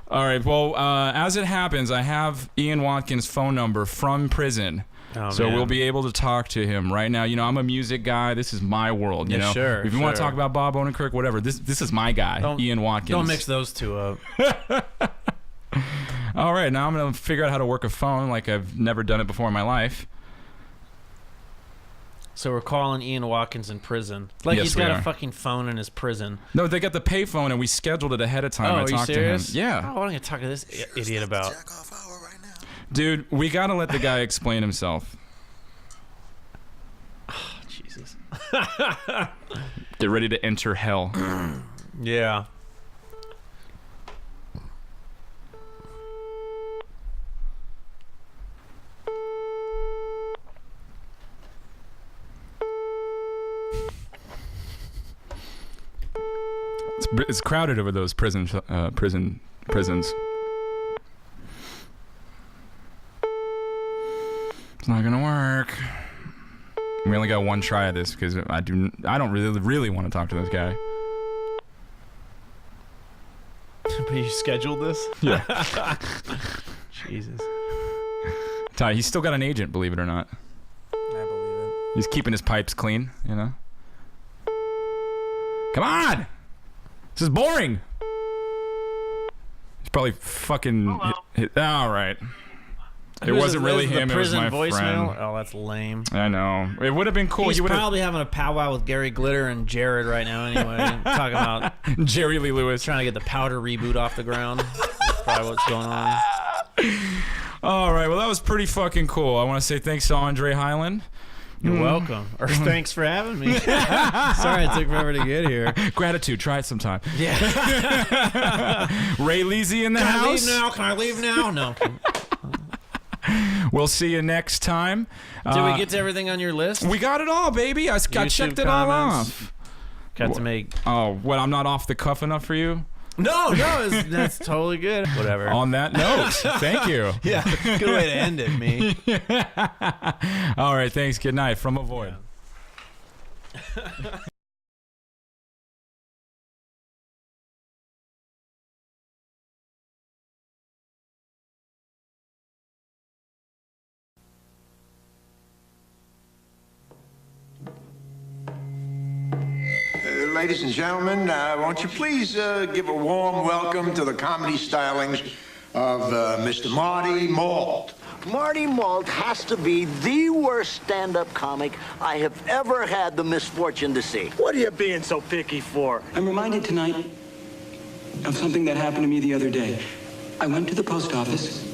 All right. Well, as it happens, I have Ian Watkins' phone number from prison. So we'll be able to talk to him right now. You know, I'm a music guy. This is my world. You know, sure. If you want to talk about Bob Odenkirk, whatever. This is my guy, Ian Watkins. Don't mix those two up. All right, now I'm gonna figure out how to work a phone like I've never done it before in my life. So we're calling Ian Watkins in prison. Like he's got a fucking phone in his prison. No, they got the pay phone and we scheduled it ahead of time. Oh, I are you talked serious? to him. Yeah. Oh, what am I gonna talk to this idiot about? Dude, we gotta let the guy explain himself. Oh, Jesus. Get ready to enter hell. Yeah. It's crowded over those prisons. It's not gonna work. We only got one try at this because I don't really want to talk to this guy. But you scheduled this? Yeah. Jesus. Ty, he's still got an agent, believe it or not. I believe it. He's keeping his pipes clean, you know. Come on! This is boring. He's probably fucking. All right. It wasn't really him. It was my friend. Oh, that's lame. I know. It would have been cool. He's probably having a powwow with Gary Glitter and Jared right now. Anyway, talking about Jerry Lee Lewis trying to get the Powder reboot off the ground. That's probably what's going on. All right. Well, that was pretty fucking cool. I want to say thanks to Andre Hyland. You're welcome. Or thanks for having me. Sorry it took forever to get here. Gratitude. Try it sometime. Yeah. Ray Leasy in the house. Can I leave now? No. We'll see you next time. Did we get to everything on your list? We got it all, baby. I checked it all off. Got to make... Oh, what? I'm not off the cuff enough for you? No, that's totally good. Whatever. On that note, thank you. Yeah, good way to end it, me. All right, thanks. Good night from Avoid. Ladies and gentlemen, won't you please give a warm welcome to the comedy stylings of Mr. Marty Malt. Marty Malt has to be the worst stand-up comic I have ever had the misfortune to see. What are you being so picky for? I'm reminded tonight of something that happened to me the other day. I went to the post office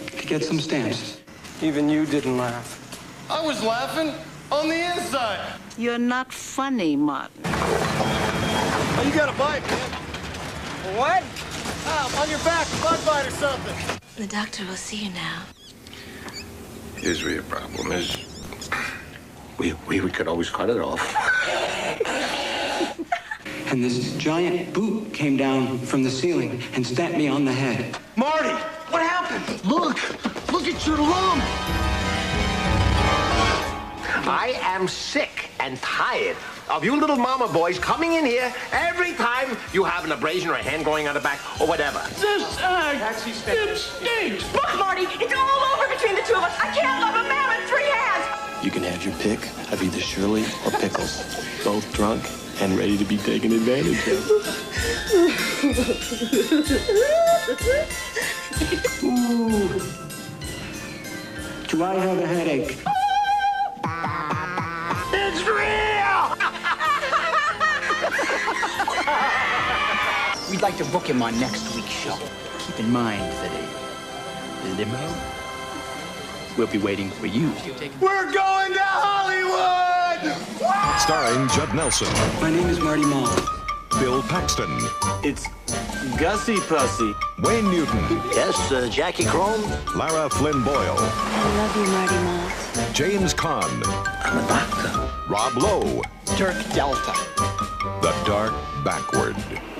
to get some stamps. Even you didn't laugh. I was laughing on the inside. You're not funny, Martin. Oh, you got a bite, man. What? Ah, on your back, a bug bite or something. The doctor will see you now. Here's where your problem is. We could always cut it off. And this giant boot came down from the ceiling and stamped me on the head. Marty, what happened? Look at your lump. I am sick and tired of you little mama boys coming in here every time you have an abrasion or a hand going on the back or whatever. This stinks. Look, Marty, it's all over between the two of us. I can't love a man with 3 hands. You can have your pick of either Shirley or Pickles. Both drunk and ready to be taken advantage of. Ooh. Do I have a headache? It's real! We'd like to book him on next week's show. Keep in mind that a limo will be waiting for you. We're going to Hollywood! Starring Judd Nelson. My name is Marty Malt. Bill Paxton. It's Gussie Pussy. Wayne Newton. Yes, Jackie Crone. Lara Flynn Boyle. I love you, Marty Malt. James Caan. I'm a doctor. Rob Lowe. Dirk Delta. The Dark Backward.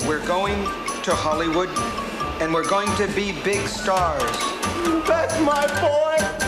We're going to Hollywood and we're going to be big stars. That's my boy.